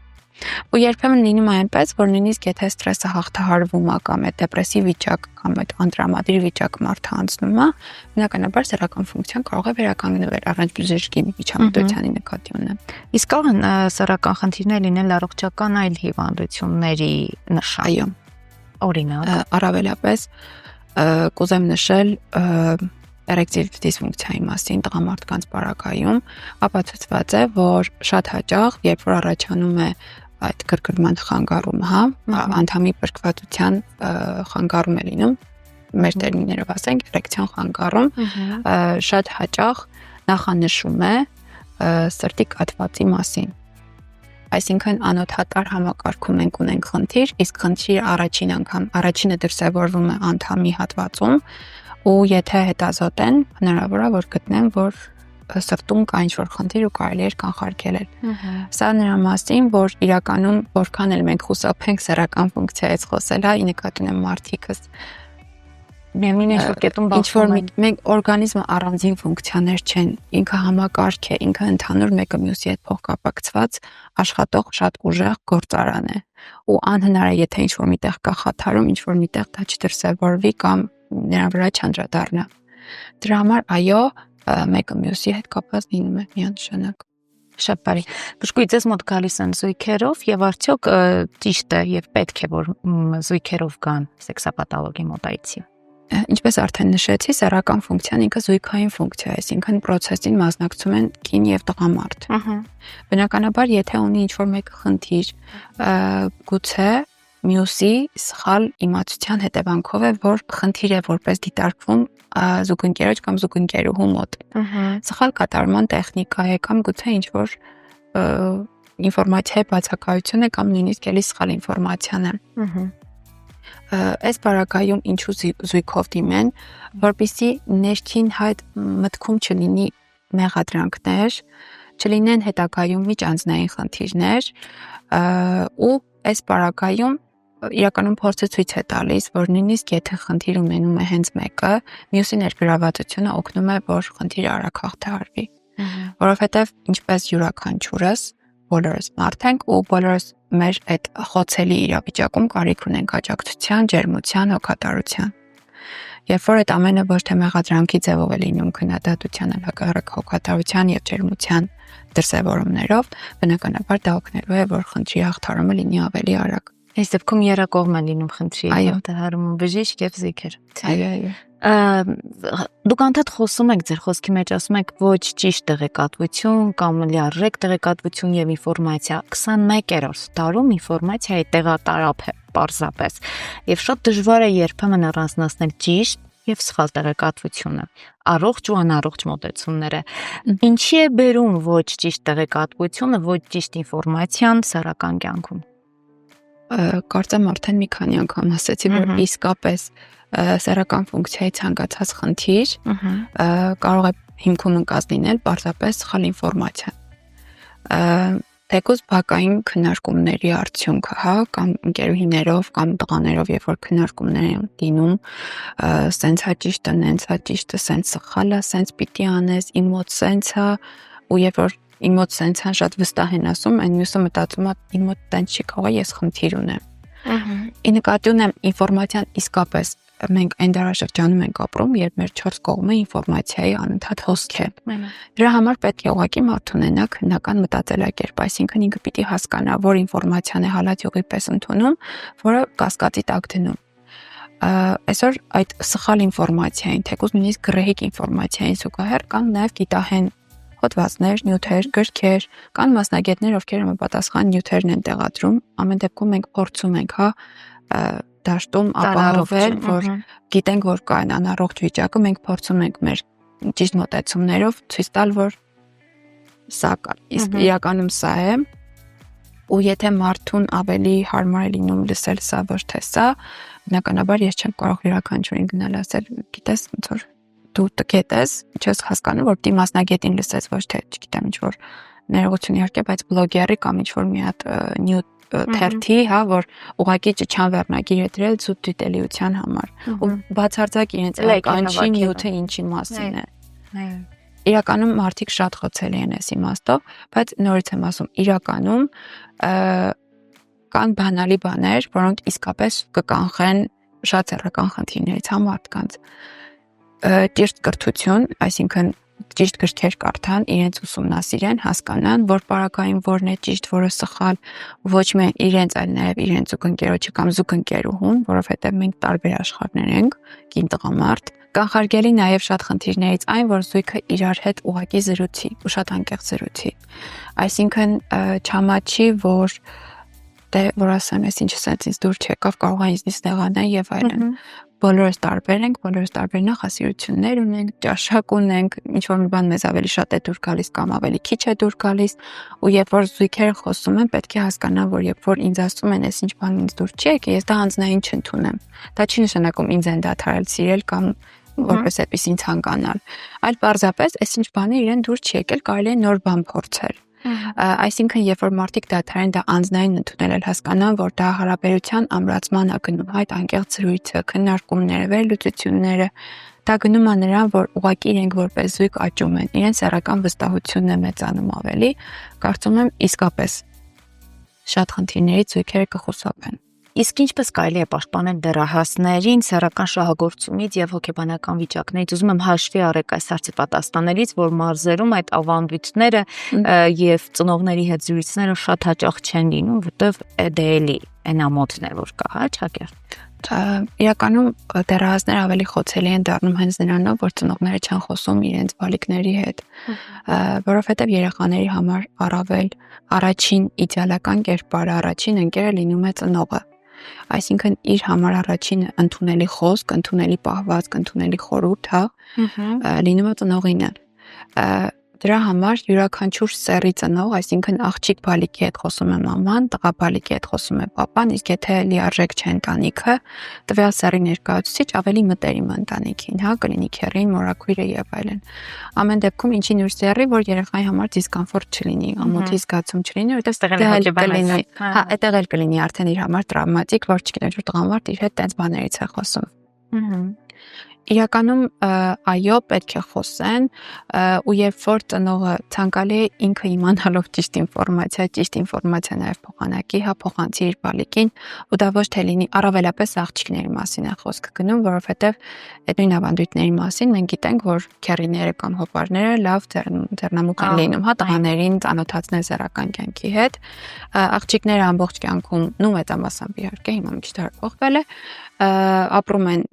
Ու երբեմն լինում է այնպես, որ նույնիսկ եթե ստրեսը հաղթահարվում է կամ այդ դեպրեսիվ վիճակ կամ այդ անտրամադիր վիճակ մարդը անցնում է, բնականաբար սեռական ֆունկցիան կարող է վերականգնվել առանց բժշկի միջամտությանի նկատի ունեմ։ Իսկ կարող են սեռական խնդիրներ լինել առողջական այլ հիվանդությունների նշան։ Այո։ Օրինակ, առավելապես կուզեմ նշել էրեկտիլ դիսֆունկցիայի մասին տղամարդկանց պարագայում ապացուցված է, որ շատ հաճախ, երբ որ առաջանում է այդ գրգռման խանգարումը, հա, անդամի բրկվածության խանգարում է լինում, մեր տերմիններով ասենք, էրեկցիոն խանգարում, շատ հաճախ նախանշում է սրտի կաթվածի մասին։ Այսինքն անօթատար համակարգում ենք ունենք խնդիր, իսկ խնդիրը առաջինը դրսևորվում է անդամի հատվածում, ու եթե հետազոտեն, հնարավոր է որ գտնեն, որ սրտում կա ինչ-որ խնդիր ու կարելի է կանխարգելել։ Սա նրա մասին, որ իրականում որքան էլ մենք խուսափենք սեռական ֆունկցիայից խոսել, ի նկատի ունեմ մարդիկս Միայն ինչ-որ կետում ինչ-որ մենք օրգանիզմը առանձին ֆունկցիաներ չեն, ինքը համակարգ է, ինքը ընդհանուր մեկը մյուսի հետ փոխկապակցված աշխատող շատ ուժեղ գործարան է։ Ու անհնար է, եթե ինչ-որ միտեղ կա խաթարում, ինչ-որ միտեղ դա չդրսևորվի կամ նրան վրա չանդրադառնա։ Դրա համար այո, մեկը մյուսի հետ կապված լինում է միանշանակ։ Շատ բարի։ Բժշկուհի, ձեզ մոտ գալիս են զույգերով եւ արդյոք ճիշտ է եւ պետք է որ զույգերով գան սեքսապաթոլոգի մոտայցի։ Ինչպես արդեն նշեցի, սեռական ֆունկցիան ինքը զույգային ֆունկցիա է, այսինքն process-ին մասնակցում են կին եւ տղամարդ։ Բնականաբար, եթե ունի ինչ-որ մեկ խնդիր, գուցե մյուսի սխալ իմացության հետևանքով է, որ խնդիր է որպես դիտարկվում զուգընկերոջ կամ զուգընկերուհու մոտ։ Սխալ կատարման տեխնիկա է կամ գուցե ինչ-որ ինֆորմացիայի բացակայություն է կամ նույնիսկ էլի սխալ ինֆորմացիան է։ Այս բարակայում ինչու զույգով դիմեն, որպեսզի ներքին հայտ մտքում չլինի մեղադրանքներ, չլինեն հետագայում միջանձնային խնդիրներ, ու այս բարակայում իրականում փորձը ցույց է տալիս, որ նույնիսկ եթե խնդիր ունենում է հենց մեկը, մյուսի ներգրավվածությունը օգնում է, որ խնդիրը արագ հաղթահարվի, որովհետև ինչպես յուրաքանչյուրս բոլորս մարդ ենք ու բոլորս մեր այդ խոցելի իրավիճակում կարիք ունենք աջակցության, ջերմության, հոգատարության։ Երբ որ այդ ամենը ոչ թե մեղադրանքի ձևով է լինում քննադատության, այլ հակառակ հոգատարության եւ ջերմության դրսևորումներով, բնականաբար դա օգնելու է, որ խնդրի հաղթարումը լինի ավելի արագ։ Այս դեպքում երակողմ է լինում խնդրի հաղթահարումը, բժիշկ եւ զույգեր։ Այո։ Դուք անդադ խոսում եք ձեր խոսքի մեջ, ասում եք ոչ ճիշտ տեղեկատվություն կամ լիարժեք տեղեկատվություն եւ ինֆորմացիա 21-րդ դարում ինֆորմացիայի տեղատարափ է պարզապես եւ շատ դժվար է երբեմն առանձնացնել ճիշտ եւ սխալ տեղեկատվությունը, առողջ ու անառողջ մոտեցումները։ Ինչի է բերում ոչ ճիշտ տեղեկատվությունը, ոչ ճիշտ ինֆորմացիան սեռական կյանքում։ Կարծեմ արդեն մի քանի անգամ ասացի, որ իսկապես սեռական ֆունկցիայի ցանկացած խնդիր կարող է հիմքում ընկած լինել պարզապես սխալ ինֆորմացիա։ Թեկուզ բակային քննարկումների արդյունքը, կամ ընկերուհիներով կամ տղաներով, երբ որ քննարկումներ են լինում, սենց հա ճիշտը, նենց հա ճիշտը, սենց սխալ է, սենց պիտի անես, իմ մոտ սենց է, ու երբ որ իմ մոտ սենց հա շատ վստահ են ասում, այն մյուսը մտածում է իմ մոտ տենց չի կարող, ես խնդիր ունեմ։ Ի նկատի ունեմ ինֆորմացիան իսկապես մենք այն դարաշրջանում ենք ապրում, երբ մեր 4 կողմը ինֆորմացիայի անընդհատ հոսք է։ Դրա համար պետք է ուղղակի մարդ ունենա քննական մտածելակերպ, այսինքն ինքը պիտի հասկանա, որ ինֆորմացիան է հալածյողի պես ընդունում, որը կասկածի տակ դնում։ Այսօր այդ սխալ ինֆորմացիային, թեկուզ նույնիսկ գռեհիկ ինֆորմացիային զուգահեռ կան նաև գիտահեն հոդվածներ, նյութեր, գրքեր, կան մասնագետներ, ովքեր համապատասխան նյութերն են տեղադրում, ամեն դեպքում մենք փորձում ենք, դաշտում ապահովել, որ գիտենք, որ կա այն անառողջ վիճակը, մենք փորձում ենք մեր ճիշտ մոտեցումներով ցույց տալ, որ սա կա, իսկ իրականում սա է, ու եթե մարդուն ավելի հարմար է լինում լսել սա, ոչ թե սա, բնականաբար ես չեմ կարող յուրաքանչյուրին գնալ ասել, գիտես, ոնց որ դու տկետ ես, չես հասկանում, որ դի մասնագետին լսես, ոչ թե, չգիտեմ, ինչ որ ներողություն իհարկե, բայց բլոգերի կամ ինչ որ մի հատ նյութ թերթի, որ ուղղակի ճչան վերնագիր է դրել զուտ դիտելիության համար ու բացարձակ իրենց ականջի նյութը ինչի մասին է։ Իրականում մարդիկ շատ խոցելի են այս իմաստով, բայց նորից եմ ասում, իրականում կան բանալի բաներ, որոնք իսկապես կկանխեն շատ սեռական խնդիրներից մարդկանց։ Ճիշտ կրթություն, այսինքն ճիշտ գրքեր կարդան, իրենց ուսումնասիրեն, հասկանան, որ պարագային որն է ճիշտ, որը սխալ, ոչ միայն իրենց, այլ նաև իրենց զուգընկերոջը կամ զուգընկերուհուն, որովհետև մենք տարբեր աշխարհներ ենք, կին տղամարդ, կանխարգելի նաև շատ խնդիրներից այն, որ զույգը իրար հետ ուղղակի զրուցի, ու շատ անկեղծ զրուցի։ Այսինքն չամաչի, որ դե որ ասեմ, ես ինչը sense ինձ դուր չեկավ, կարող է ինձնից նեղանալ եւ այլն։ Բոլորս տարբեր ենք, բոլորս տարբեր նախասիրություններ ունենք, ճաշակ ունենք, ինչ որ մի բան մեզ ավելի շատ է դուր գալիս կամ ավելի քիչ է դուր գալիս, ու երբ որ զույգերը խոսում են, պետք է հասկանան, որ երբ որ ինձ ասում են, այս ինչ բան ինձ դուր չի եկել, ես դա անձնային չընդունեմ։ Դա չի նշանակում ինձ են դադարել սիրել կամ որպես այդպեսին ցանկանալ, այլ պարզապես այս ինչ բանը իրեն դուր չի եկել, կարելի է նոր բան փորձել։ Այսինքն, երբ որ մարդիկ դադարեն դա անձնային ընդունել, հասկանան, որ դա հարաբերության ամրացման է գնում, այդ անկեղծ զրույցը, քննարկումները, վերլուծությունները, դա գնում է նրան, որ ուղղակի իրենք որպես զույգ աճում են, իրեն սեռական վստահությունն է մեծանում ավելի, կարծում եմ իսկապես շատ խնդիրներից զույգերը կխուսափեն։ Իսկ ինչպես կարելի է պաշտպանել դեռահասներին սեռական շահագործումից եւ հոգեբանական վիճակներից։ Ուզում եմ հաշվի առեք այս հարցի պատասխանելիս, որ մարզերում այդ ավանդույթները եւ ծնողների հետ զրույցները շատ հաճախ չեն լինում, որտեվ դա էլի այն ամոթն է, որ կա, հա, ճակերտ։ Իրականում դեռահասները ավելի խոցելի են դառնում հենց նրանով, որ ծնողները չեն խոսում իրենց բալիկների հետ, որովհետև երեխաների համար առավել առաջին իդեալական կերպարը, առաջին ընկերը լինում է ծնողը։ Այսինքն իր համար առաջինը ընդունելի խոսք, ընդունելի պահվածք, ընդունելի խորհուրդ, հա, լինում է ծնողինը։ Դրա համար յուրաքանչյուր սեռի ծնող, այսինքն աղջիկ բալիկի հետ խոսում է մաման, տղա բալիկի հետ խոսում է պապան, իսկ եթե լիարժեք չէ ընտանիքը, տվյալ սեռի ներկայացուցիչ ավելի մտերիմ է ընտանիքին, հա, կլինի քեռին, մորաքույրը եւ այլն։ Ամեն դեպքում ինչի նույն սեռի, որ երեխայի համար դիսկոմֆորտ չլինի, ամոթի զգացում չլինի, որտեղ կլինի, հա, այդտեղ էլ կլինի արդեն իր համար տրավմատիկ, որ չգիտեր որ տղամարդ իր հետ տենց բաներից է խոսում։ Իրականում այո, պետք է խոսեն, ու երբ որ ծնողը ցանկալի է ինքը իմանալով ճիշտ ինֆորմացիա նաև փոխանակի, հա, փոխանցի իր բալիկին, ու դա ոչ թե լինի առավելապես աղջիկների մասին է խոսքը գնում, որովհետև այդ նույն ավանդույթների մասին մենք գիտենք, որ քեռիները կամ հոպարները լավ ձեռնամուխ են լինում, հա, տղաներին ծանոթացնել սեռական կյանքի հետ, աղջիկները ամբողջ կյանքում, նու մեծամասամբ իհարկե, հիմա մի քիչ դա փոխվել է, ապրում են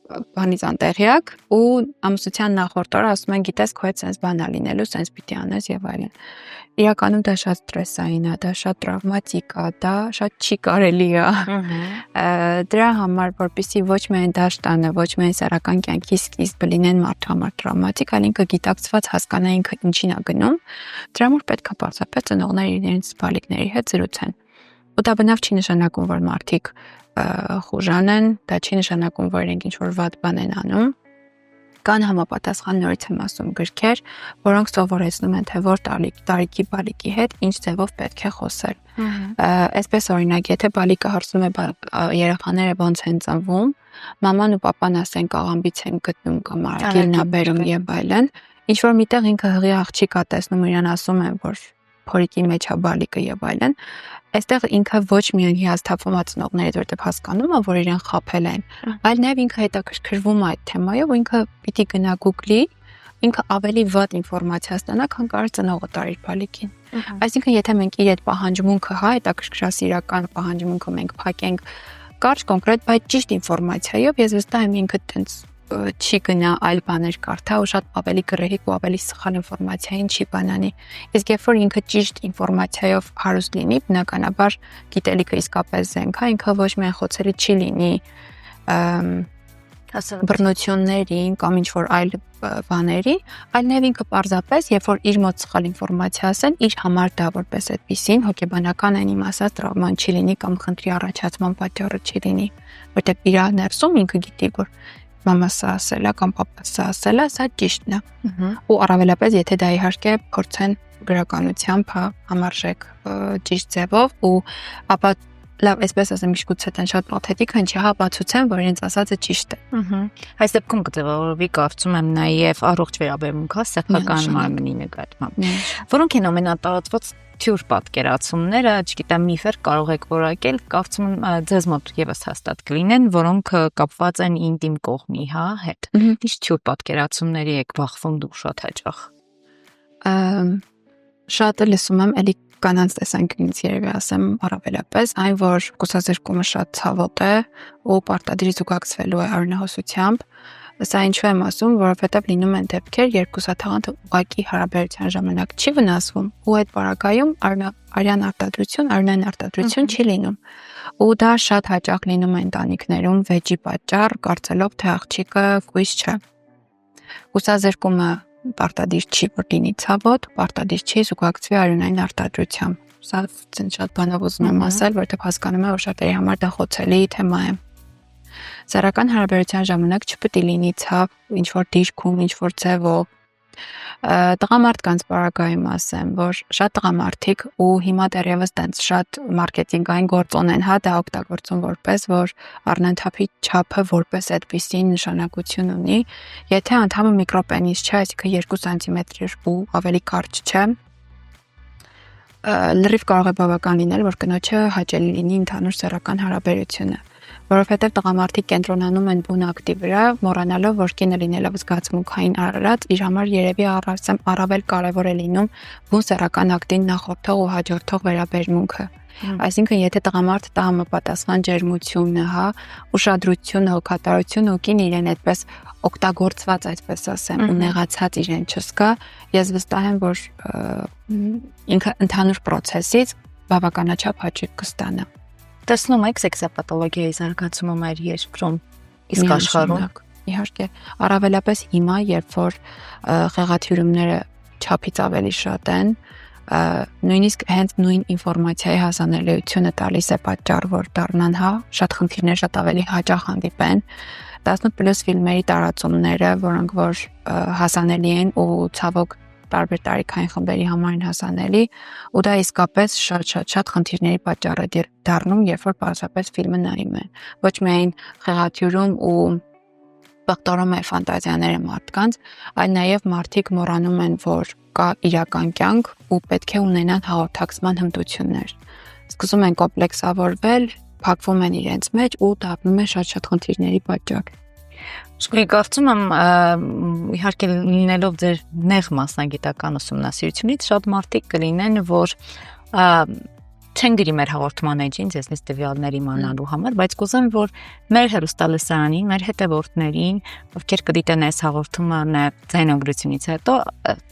բանից անտեղյակ ու ամուսնության նախորդ օրը ասում են գիտես քո հետ sense բան է լինելու, sense պիտի անես եւ այլն։ Իրականում դա շատ ստրեսային է, դա շատ տրավմատիկ է, դա շատ չի կարելի է։ Դրա համար որպեսզի ոչ միայն դա ստանը, ոչ միայն սեռական կյանքի սկիզբը լինեն մարդու համար տրավմատիկ, այլ ինքը գիտակցված հասկանա ինքը ինչին է գնում, դրա համար պետք է պարզապես ծնողները իրենց բալիկների հետ զրուցեն։ Ու դա բնավ չի նշանակում, որ մարդիկ խուժան են, դա չի նշանակում, որ իրենք ինչ-որ վատ բան են անում։ Կան համապատասխան նորից եմ ասում գրքեր, որոնք սովորեցնում են, թե որ տարիքի բալիկի հետ ինչ ձևով պետք է խոսել։ Այսպես օրինակ, եթե բալիկը հարցնում է երեխաները ոնց են ծնվում, մաման ու պապան ասեն աղամբից են գտնում կամ արգելն է բերում եւ այլն, ինչ որ միտեղ ինքը հղի աղջիկ է տեսնում, իրան ասում են, որ փորիկի մեջ է բալիկը եւ այլն, այստեղ ինքը ոչ միայն հիասթափվում է ծնողներից, որտեղ հասկանում է, որ իրեն խաբել են, այլ նաեւ ինքը հետաքրքրվում է այդ թեմայով ու ինքը պիտի գնա Google-ի, ինքը ավելի վատ ինֆորմացիա ստանա, քան կարող ծնողը տար իր բալիկին։ Այսինքն, եթե մենք իր այդ պահանջմունքը, հա, հետաքրքրասիրական պահանջմունքը մենք փակենք կարճ կոնկրետ, բայց ճիշտ ինֆորմացիայով, ես վստահ եմ ինքը տենց չի գնա այլ բաներ կարդա ու շատ ավելի գրեհիկ ու ավելի սխալ ինֆորմացիային չի բանանի։ Իսկ երբ որ ինքը ճիշտ ինֆորմացիայով հարուստ լինի, բնականաբար գիտելիքը իսկապես զենք է, ինքը ոչ միայն խոցելի չի լինի բռնություններին կամ ինչ-որ այլ բաների, այլ նաև ինքը պարզապես, երբ որ իր մոտ սխալ ինֆորմացիա ասեն, իր համար դա որպես այդպիսին հոգեբանական են իմ ասած տրավման չի լինի կամ խնդրի առաջացման պատճառը չի լինի, որտեղ իր ներսում ինքը գիտի, որ մամա սա ասել է կամ պապա սա ասել է, սա ճիշտն է։ Ու առավելապես եթե դա իհարկե փորձեն գրականությամբ համարժեք ճիշտ ձևով ու ապա լավ, այսպես ասեմ, իշխուցե տեն շատ պաթետիկ հնչի, հա, բացուցեն, որ իրենց ասածը ճիշտ է։ Այս դեպքում կձևավորվի, կարծում եմ, նաև առողջ վերաբերմունք, հա, սեփական մարմնի նկատմամբ։ Որոնք են ամենատարածված թյուր պատկերացումները, չգիտեմ, միֆեր կարող եք որակել, կարծում եմ ձեզ մոտ եւս հաստատ կլինեն, որոնք կապված են ինտիմ կողմի, հա, հետ։ Ինչ թյուր պատկերացումների եք բախվում դուք շատ հաճախ։ Շատը լսում եմ էլի կանանց տեսանկյունից երևի ասեմ առավելապես, այն որ կուսազերկումը շատ ցավոտ է ու պարտադիր զուգակցվելու է արյունահոսությամբ, Սա ինչու եմ ասում, որովհետև լինում են դեպքեր, երբ կուսաթաղանթը ուղղակի հարաբերության ժամանակ չի վնասվում, ու այդ պարագայում արյան արտադրություն չի լինում։ Ու դա շատ հաճախ լինում է ընտանիքներում վեճի պատճառ, կարծելով թե աղջիկը կույս չէ։ Կուսազրկումը պարտադիր չի, որ լինի ցավոտ, պարտադիր չի զուգակցվի արյունային արտադրությամբ։ Սա շատ բանով ուզում եմ ասել, որովհետև հասկանում եմ, որ շատերի համար դա խոցելի թեմա է։ Սեռական հարաբերության ժամանակ չպետք է լինի ցավ, ինչ որ դիրքում, ինչ որ ձևով։ Տղամարդկանց պարագայում ասեմ, որ շատ տղամարդիկ ու հիմա դեռևս տենց շատ մարքեթինգային գործոն են, հա, դա օգտագործում որպես, որ առնանդափի չափը որպես այդպիսի նշանակություն ունի, եթե անդամը միկրոպենիս չէ, այսինքն 2 սանտիմետր ու ավելի կարճ չէ, լրիվ կարող է բավական լինել, որ կնոջը հաճելի լինի ընդհանուր սեռական հարաբերությունը, որովհետև տղամարդիկ կենտրոնանում են բուն ակտի վրա, մոռանալով, որ կինը լինելով զգացմունքային արարած, իր համար երևի առավել կարևոր է լինում բուն սեռական ակտին նախորդող ու հաջորդող վերաբերմունքը։ Այսինքն, եթե տղամարդը տա համապատասխան ջերմությունը, հա, ուշադրությունը, հոգատարությունը ու կինը իրեն այդպես օգտագործված, այսպես ասեմ, ու նեղացած իրեն չզգա, ես վստահ եմ, որ ինքը ընդհանուր process-ից բավականաչափ հաճույք կստանա։ Տեսնում եք սեքսապաթոլոգիայի զարգացումը մեր երկրում, իսկ աշխարհում։ Իհարկե, առավելապես հիմա, երբ որ խեղաթյուրումները չափից ավելի շատ են, նույնիսկ հենց նույն ինֆորմացիայի հասանելիությունը տալիս է պատճառ, որ դառնան, հա, շատ խնդիրներ շատ ավելի հաճախ հանդիպեն։ 18+ ֆիլմերի տարածումները, որոնք որ հասանելի են ու ցավոք տարբեր տարիքային խմբերի համար են հասանելի, ու դա իսկապես շատ խնդիրների պատճառ է դառնում, երբ որ պարզապես ֆիլմը նայում են։ Ոչ միայն խեղաթյուրում ու բախտորում է ֆանտազիաները մարդկանց, այլ նաև մարդիկ մոռանում են, որ կա իրական կյանք ու պետք է ունենան հաղորդակցման հմտություններ։ Սկսում են կոմպլեքսավորվել, փակվում են իրենց մեջ ու դառնում են շատ խնդիրների պատճառ։ Կարծում եմ, իհարկե լինելով ձեր նեղ մասնագիտական ուսումնասիրությունից, շատ մարդիկ կլինեն, որ չեն գրի մեր հաղորդման էջին ձեզնից տվյալներ իմանալու համար, բայց կուզեմ, որ մեր հեռուստալսարանին, մեր հետևորդներին, ովքեր կդիտեն այս հաղորդումը ձայնագրությունից հետո,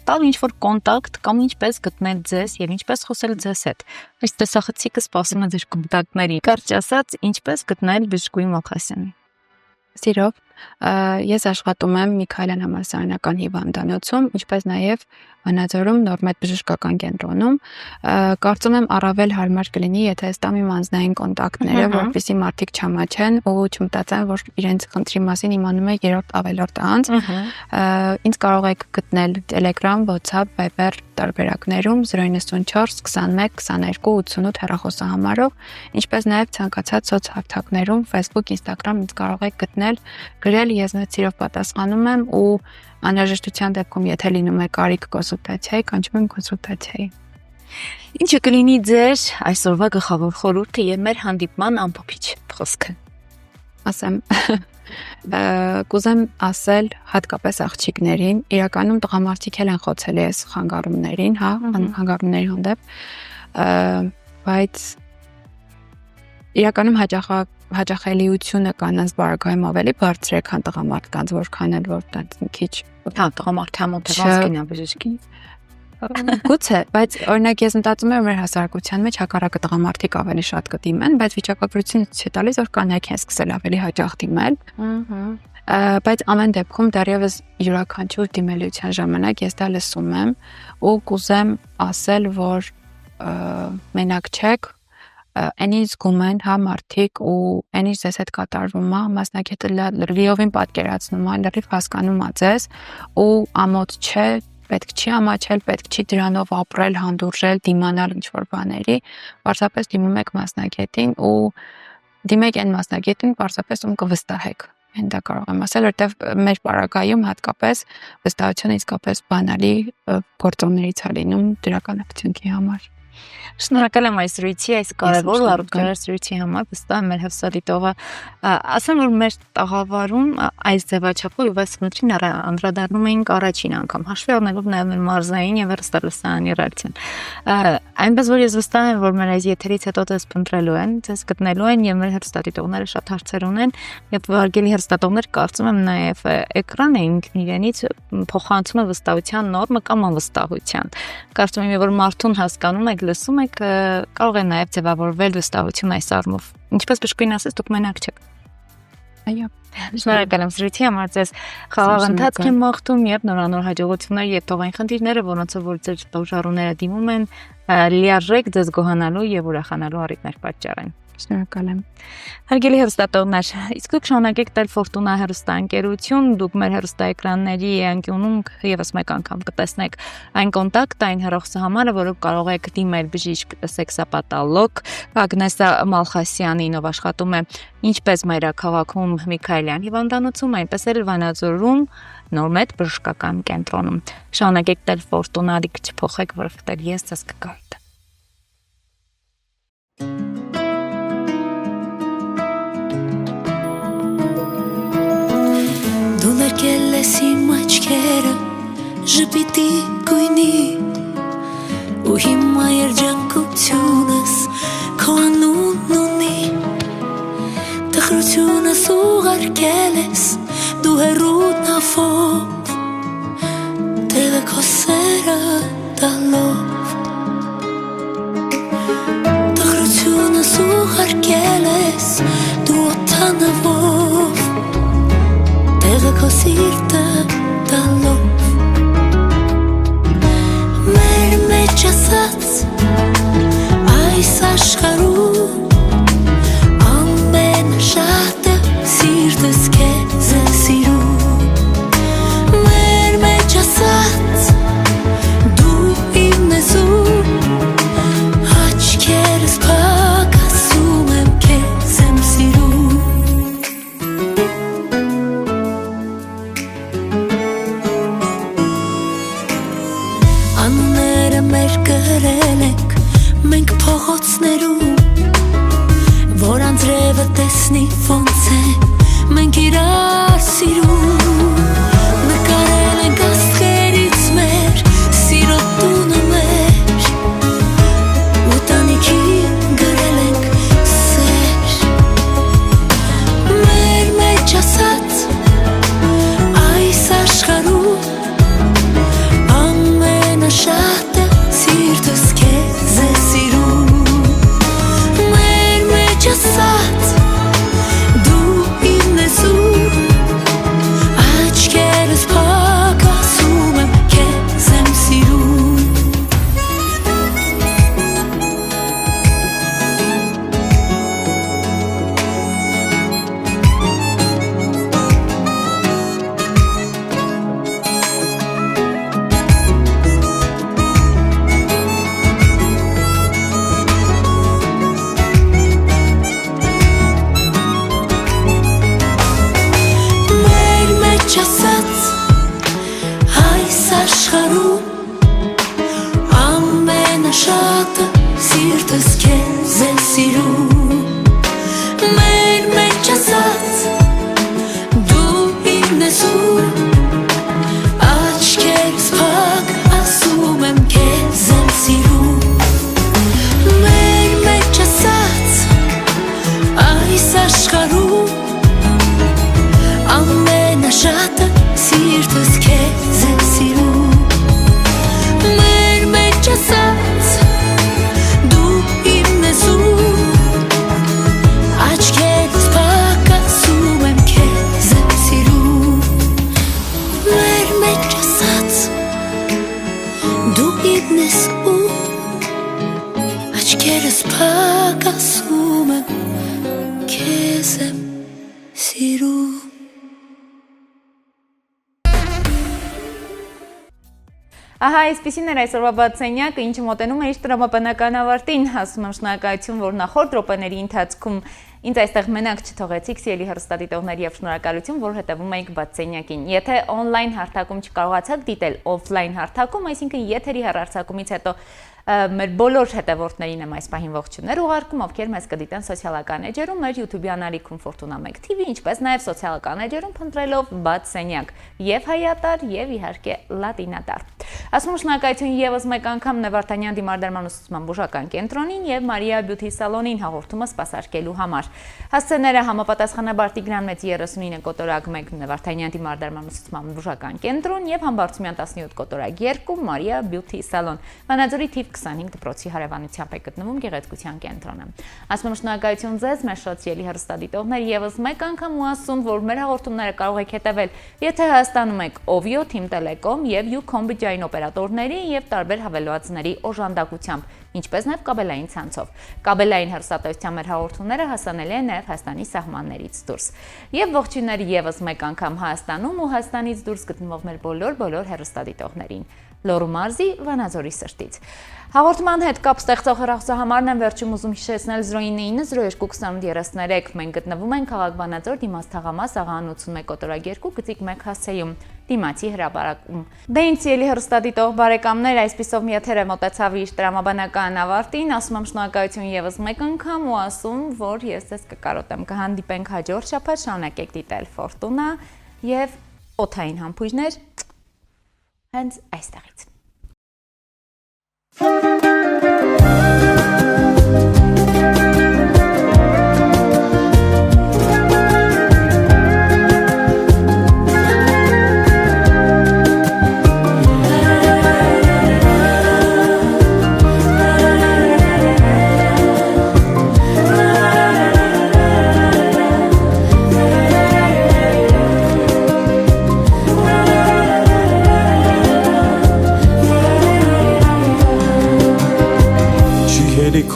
տալ ինչ-որ կոնտակտ կամ ինչպես գտնել ձեզ եւ ինչպես խոսել ձեզ հետ։ Այս տեսախցիկը սպասում է ձեր կոնտակտների։ Կարճ ասած, ինչպես գտնել Բժշկուհի Մալխասյանին։ Սիրով, ես աշխատում եմ Միքայելյան համալսարանական հիվանդանոցում, ինչպես նաև Վանաձորում Նորմեդ բժշկական կենտրոնում։ Կարծում եմ առավել հարմար կլինի, եթե ստամ իմ անձնային կոնտակտները, որպեսզի մարդիկ չամաչեն ու չմտածեն, որ իրենց խնդրի մասին իմանում է երրորդ ավելորդ անձ։ Ինձ կարող եք գտնել Telegram, WhatsApp, Viber տարբերակներում 094 21 22 88 հեռախոսահամարով, ինչպես նաև ցանկացած սոցհարթակներում Facebook, Instagram ինձ կարող եք գտնել, գրել, ես մեծ սիրով պատասխանում եմ ու անհրաժեշտության դեպքում, եթե լինում է կարիք կոնսուլտացիայի, կանչում եմ կոնսուլտացիայի։ Ինչը կլինի ձեր այսօրվա գլխավոր խորհուրդը եւ մեր հանդիպման ամփոփիչ խոսքը։ Ասեմ, կուզեմ ասել հատկապես աղջիկներին, իրականում տղամարդիկ են խոցելի այս խանգարումներին, հա, խանգարումների հանդեպ, բայց իրականում հաճախելիությունը կանանց բարակայում ավելի բարձր է, քան տղամարդկանց, որքան էլ որ տենց մի քիչ տղամարդ համոթևանքին է բժշկի։ Գուցե, բայց օրինակ ես մտածում եմ, որ մեր հասարակության մեջ հակառակը տղամարդիկ ավելի շատ կդիմեն, բայց վիճակագրությունը ցույց է տալիս, որ կանայք են սկսել ավելի հաճախ դիմել։ Բայց ամեն դեպքում դեռևս յուրաքանչյուր դիմելիության ժամանակ ես դա լսում եմ ու կուզեմ ասել, որ մենակ չեք, այնի զգում են, հա, մարդիկ ու այնի ձեզ հետ կատարվում է, մասնակետը լրիվին պատկերացնում է, լրիվ հասկանում է ձեզ ու ամոթ չէ, պետք չի ամաչել, պետք չի դրանով ապրել, հանդուրժել, դիմանալ ինչ-որ բաների, պարզապես դիմում եք մասնագետին ու դիմեք այն մասնագետին, պարզապես ում կվստահեք։ Հենց դա կարող եմ ասել, որտեղ մեր պարագայում հատկապես վստահությունը իսկապես բանալի գործոններից է լինում դրական արդյունքի համար։ Շնորհակալ եմ այս զրույցի, այս կարևոր ու առողջարար զրույցի համար, վստահ եմ մեր հերոստատիտողը ասեմ, որ մեր տաղավարում այս ձևաչափով եւ այս խնդրին անդրադառնում էինք առաջին անգամ, հաշվի առնելով նաեւ մեր մարզային եւ հերոստատեսանի ռեակցիան։ Այնպես որ ես վստահ եմ, որ մեր այս եթերից հետո դες փնտրելու են, դες գտնելու են եւ մեր հերոստատիտողները շատ հարցեր ունեն եւ վարգելի հերոստատողներ կարծում եմ նաեւ էկրանը ինքն իրենից փոխանցում է վստահության նորմը կամ անվստահության։ Կարծում եմ, որ մարդուն հասկանում եք, լսում եք, կարող է նաև ձևավորվել վստահություն այս առումով։ Ինչպես բժշկին ասես, դուք մենակ չեք։ Այո։ Շնորհակալ եմ զրույցի համար, ձեզ խաղաղ ընթացք եմ մաղթում եւ նորանոր հաջողություններ եւ թող այն խնդիրները, որոնցով որ ձեր տոժարուները դիմում են, լիարժեք ձեզ գոհանալու եւ ուրախանալու առիթներ պատճառեն։ Շնորհակալ եմ։ Հարգելի հեռուստատողներ, իսկ դուք շարունակեք տել Ֆորտունա հեռուստաընկերություն, դուք մեր հեռուստաէկրանների անկյունում եւս մեկ անգամ կտեսնեք այն կոնտակտ, այն հեռախոսահամարը, որով կարող եք դիմել բժիշկ սեքսապաթոլոգ Ագնեսա Մալխասյանին, ով աշխատում է ինչպես մայրաքաղաքում Միքայելյան հիվանդանոցում, այնպես էլ Վանաձորում Նորմեդ բժշկական կենտրոնում։ Շարունակեք տել Ֆորտունա, չփոխեք, որովհետեւ ես ցած կգամ։ Դու ներկել ես իմ աչքերը ժպիտի գույնի ու հիմա երջանկությունս քո անունն ունի տխրությունս ուղարկել ես դու հեռու նավով տեղը քո սերը տալով տխրությունս ուղարկել ես դու օդանավով տեղը քո սիրտը տալով մեր մեջ ասած այս աշխարհում ամենաշատը սիրտս քեզ է սիրում մեր մեջ ասած դու ինձ ես աչքերս փակ ասում եմ քեզ եմ սիրում Անունները մեր գրել ենք մենք փողոցներում որ անձրևը տեսնի ոնց է մենք իրար սիրում նկարել ենք աստղերից մեր սիրո տունը մեր ու տանիքին գրել ենք սեր մեր մեջ ասած այս աշխարհում Շատը սիրտս քեզ է սիրում մեր մեջ ասած դու ինձ ես աչքերս փակ ասում եմ քեզ եմ սիրում Չասած այս աշխարհում ամենաշատը սիրտս քեզ է սիրում մեր մեջ ասած դու ինձ ես աչքերս փակ ասում եմ քեզ եմ սիրում մեր մեջ ասած այս աշխարհում Ամենաշատը սիրտս քեզ է սիրում մեր մեջ ասած դու ինձ ես աչքերս փակ ասում եմ քեզ եմ սիրում մեր մեջ ասած դու ինձ ես աչքերս փակ ասում եմ քեզ եմ սիրում Ահա, այսպեսին էր այսօրվա բացենյակը, ինչը մոտենում է իր տրամաբանական ավարտին, ասում եմ շնորհակալություն, որ նախորդ րոպեների ընթացքում ինձ այստեղ մենակ չթողեցիք, սիրելի հեռուստադիտողներ եւ շնորհակալություն, որ հետևում եք բացենյակին։ Եթե on-line հարթակում չկարողացաք դիտել off-line հարթակում, այսինքն եթերի հեռարձակումից հետո մեր բոլոր հետևորդներին եմ այս պահին ողջույններ ուղարկում, ովքեր մեզ կդիտեն սոցիալական էջերում, մեր YouTube-յան ալիքում Fortuna 1 TV, ինչպես նաև սոցիալական էջերում փնտրելով բաց սենյակ եւ հայատար եւ իհարկե լատինատար։ Ասում շնորհակալություն եւս մեկ անգամ Նեվարդանյան դիմարդարման ուսուցման բուժական կենտրոնին եւ Մարիա Բյութի սալոնին հաղորդումը սպասարկելու համար։ Հասցեները համապատասխանաբար Տիգրան Մեծի 39 կոտորակ 1 Նեվարդանյան դիմարդարման ուսուցման բուժական կենտրոն եւ Համբարձումյան 17 կոտորակ 2 Մարիա Բյութի սալոն։ Վանաձորի թիվ 25 դպրոցի հարևանությամբ է գտնվում գեղեցկության կենտրոնը։ Ասում շնորհակալություն ձեզ, մեր շոցիալի հեռուստադիտողներ, եւս մեկ անգամ ու ասում, որ մեր հաղորդումները կարող եք հետևել, եթե Հայաստանում եք Ovio, Team Telecom եւ Ucombi ջային օպերատորների եւ տարբեր հավելվածների օժանդակությամբ, ինչպես նաև կաբելային ցանցով։ Կաբելային հեռուստատեսության մեր հաղորդումները հասանելի են նաև Հայաստանի սահմաններից դուրս։ Եվ ողջույններ եւս մեկ անգամ Հայաստանում ու Հայաստանից դուրս գտնվող մեր բոլոր հեռուստադիտողներին։ Լոռու մարզի Վանաձորի սրտից։ Հաղորդման հետ կապ ստեղծող հեռախոսահամարն եմ վերջում ուզում հիշեցնել 09922833։ Մենք գտնվում ենք քաղաք Վանաձոր դիմաց թաղամաս Աղան 81 կոտորակ 2 գծիկ 1 հասցեում դիմացի հրապարակում։ Դե ինձ սիրելի հեռուստադիտող բարեկամներ, այսպիսով մի եթերը մոտեցավ իր տրամաբանական ավարտին, ասում եմ շնորհակալություն եւս մեկ անգամ ու ասում, որ ես ձեզ կկարոտեմ, կհանդիպենք հաջորդ շաբաթ, շարունակեք դիտել Fortuna եւ օթային համբույրներ հենց այստեղից։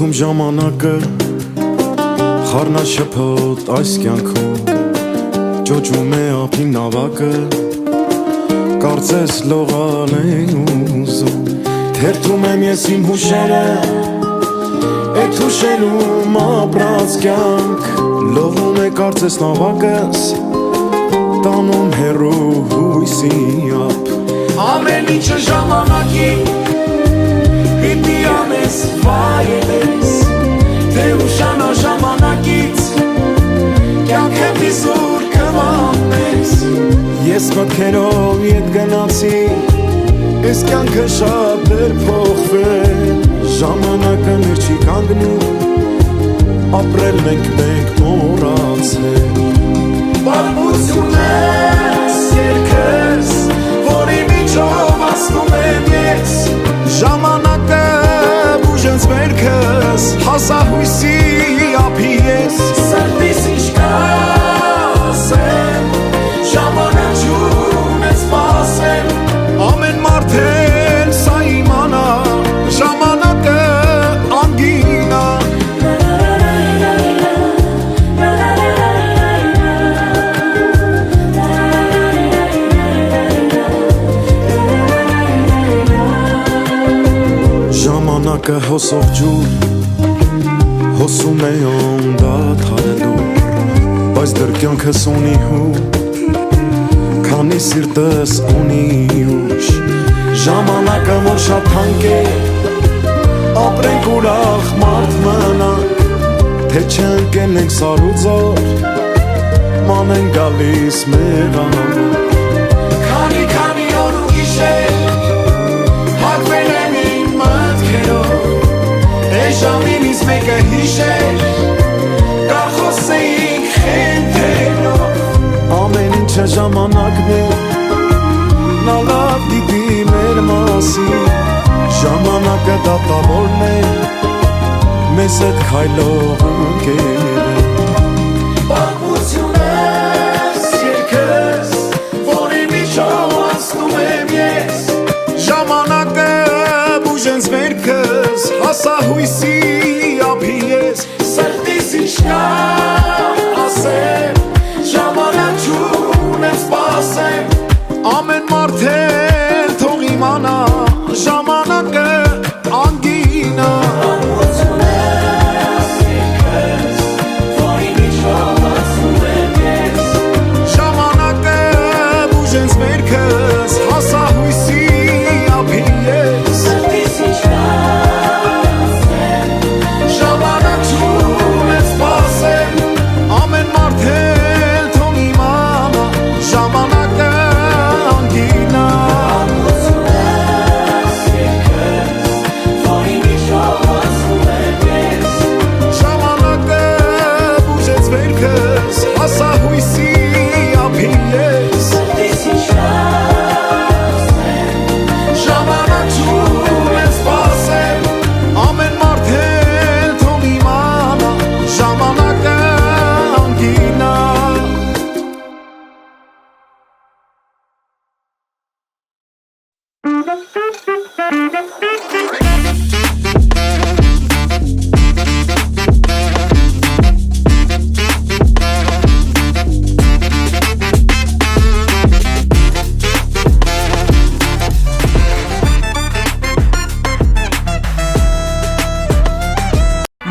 Ում ժամանակը խառնաշփոթ այս կյանքում ճոճում է ափին նավակը կարծես լողալ են ուզում թերթում եմ ես իմ հուշերը այդ հուշերում ապրած կյանք լողում է կարծես նավակս տանում հեռու հույսի ափ ամեն ինչը ժամանակի Պիտի անես, վայելես, թե ուշանա ժամանակից, կյանքը վիզուր կվանես Ես մտքերով ետ գնացի, ես կյանքը շատ էր փոխվել Ժամանակը մեր չի կանգնում, ապրել մենք մոռացել Պատմություն ես, երկս, որի միջով ասնում եմ ես Ժամանակը բուժեց վերքս, հասա հույսի ափի ես Սրտիս ինչ կասեմ, ժամանակ չունեմ սպասեմ Ամեն մարդ էլ սա իմանա, ժամանակը անգինա Ժամանակը հոսող ջուր հոսում է անդադարելու բայց դեռ կյանքս ունի հու քանի սիրտս ունի ուշ ժամանակը որ շատ թանկ է ապրենք ուրախ մարդ մնանք թե չընկնենք սարուձոր մանեն գալիս մեղավոր քանի օր ու գիշեր հագվել եմ Ժամինից մեկը հիշեր, կախոսեինք խենթերով Ամեն ինչը ժամանակն է, նա լավ դիտի մեր մասին Ժամանակը դատավորն է, մեզ հետ քայլող ընկեր Պատմություն ես, երկս, որի միջով անցնում եմ ես Ժամանակը բուժենց վերքս, հասա հույսի ափի ես Սրտիս ինչ կա ասեմ, ժամանակ չունեմ սպասեմ Ամեն մարդ էլ թող իմանա, ժամանակը անգինա Պատմություն ես, երկս,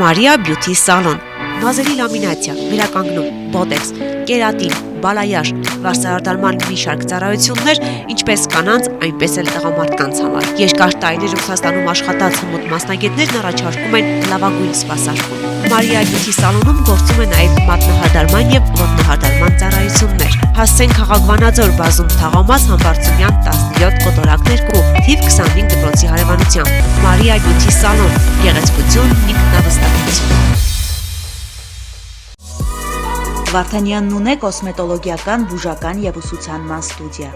Maria Beauty Salon, նազերի լամինացիա, վերականգնում, բոտեքս, կերատին, բալայաշ, վարսահարդարման մի շարք ծառայություններ, ինչպես կանանց, այնպես էլ տղամարդկանց համար։ Երկար տարիներ Ռուսաստանում աշխատած հմուտ մասնագետներն առաջարկում են լավագույն սպասարկում։ Maria Beauty Salon-ում գործում է նաև մատնահարդարման եւ ոտնահարդարման ծառայություններ։ Հասցեն Խաղաղվանաձոր բազում թաղամաս Համբարձումյան 17 կոտորակներ կու, թիվ 25 դպրոցի հարևանությամբ։ Maria Beauty Salon, գեղեցկություն, ինքնավստահություն։ Վարդանյանն ունե կոսմետոլոգիական, բուժական եւ ուսուցանման ստուդիա,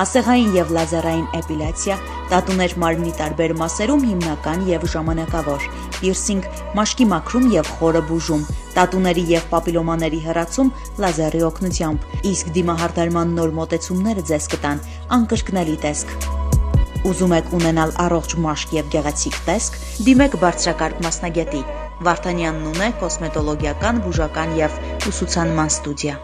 ասեղային եւ լազերային էպիլյացիա, տատուներ մարմնի տարբեր մասերում հիմնական եւ ժամանակավոր, պիրսինգ, մաշկի մաքրում եւ խորը բուժում, տատուների եւ պապիլոմաների հեռացում լազերի օգնությամբ, իսկ դիմահարդարման նոր մոտեցումները ձեզ կտան անկրկնելի տեսք։ Ուզում եք ունենալ առողջ մաշկ եւ գեղեցիկ տեսք, դիմեք բարձրակարգ մասնագետի։ Վարդանյանն ունե կոսմետոլոգիական, բուժական եւ ուսուցանման ստուդիա։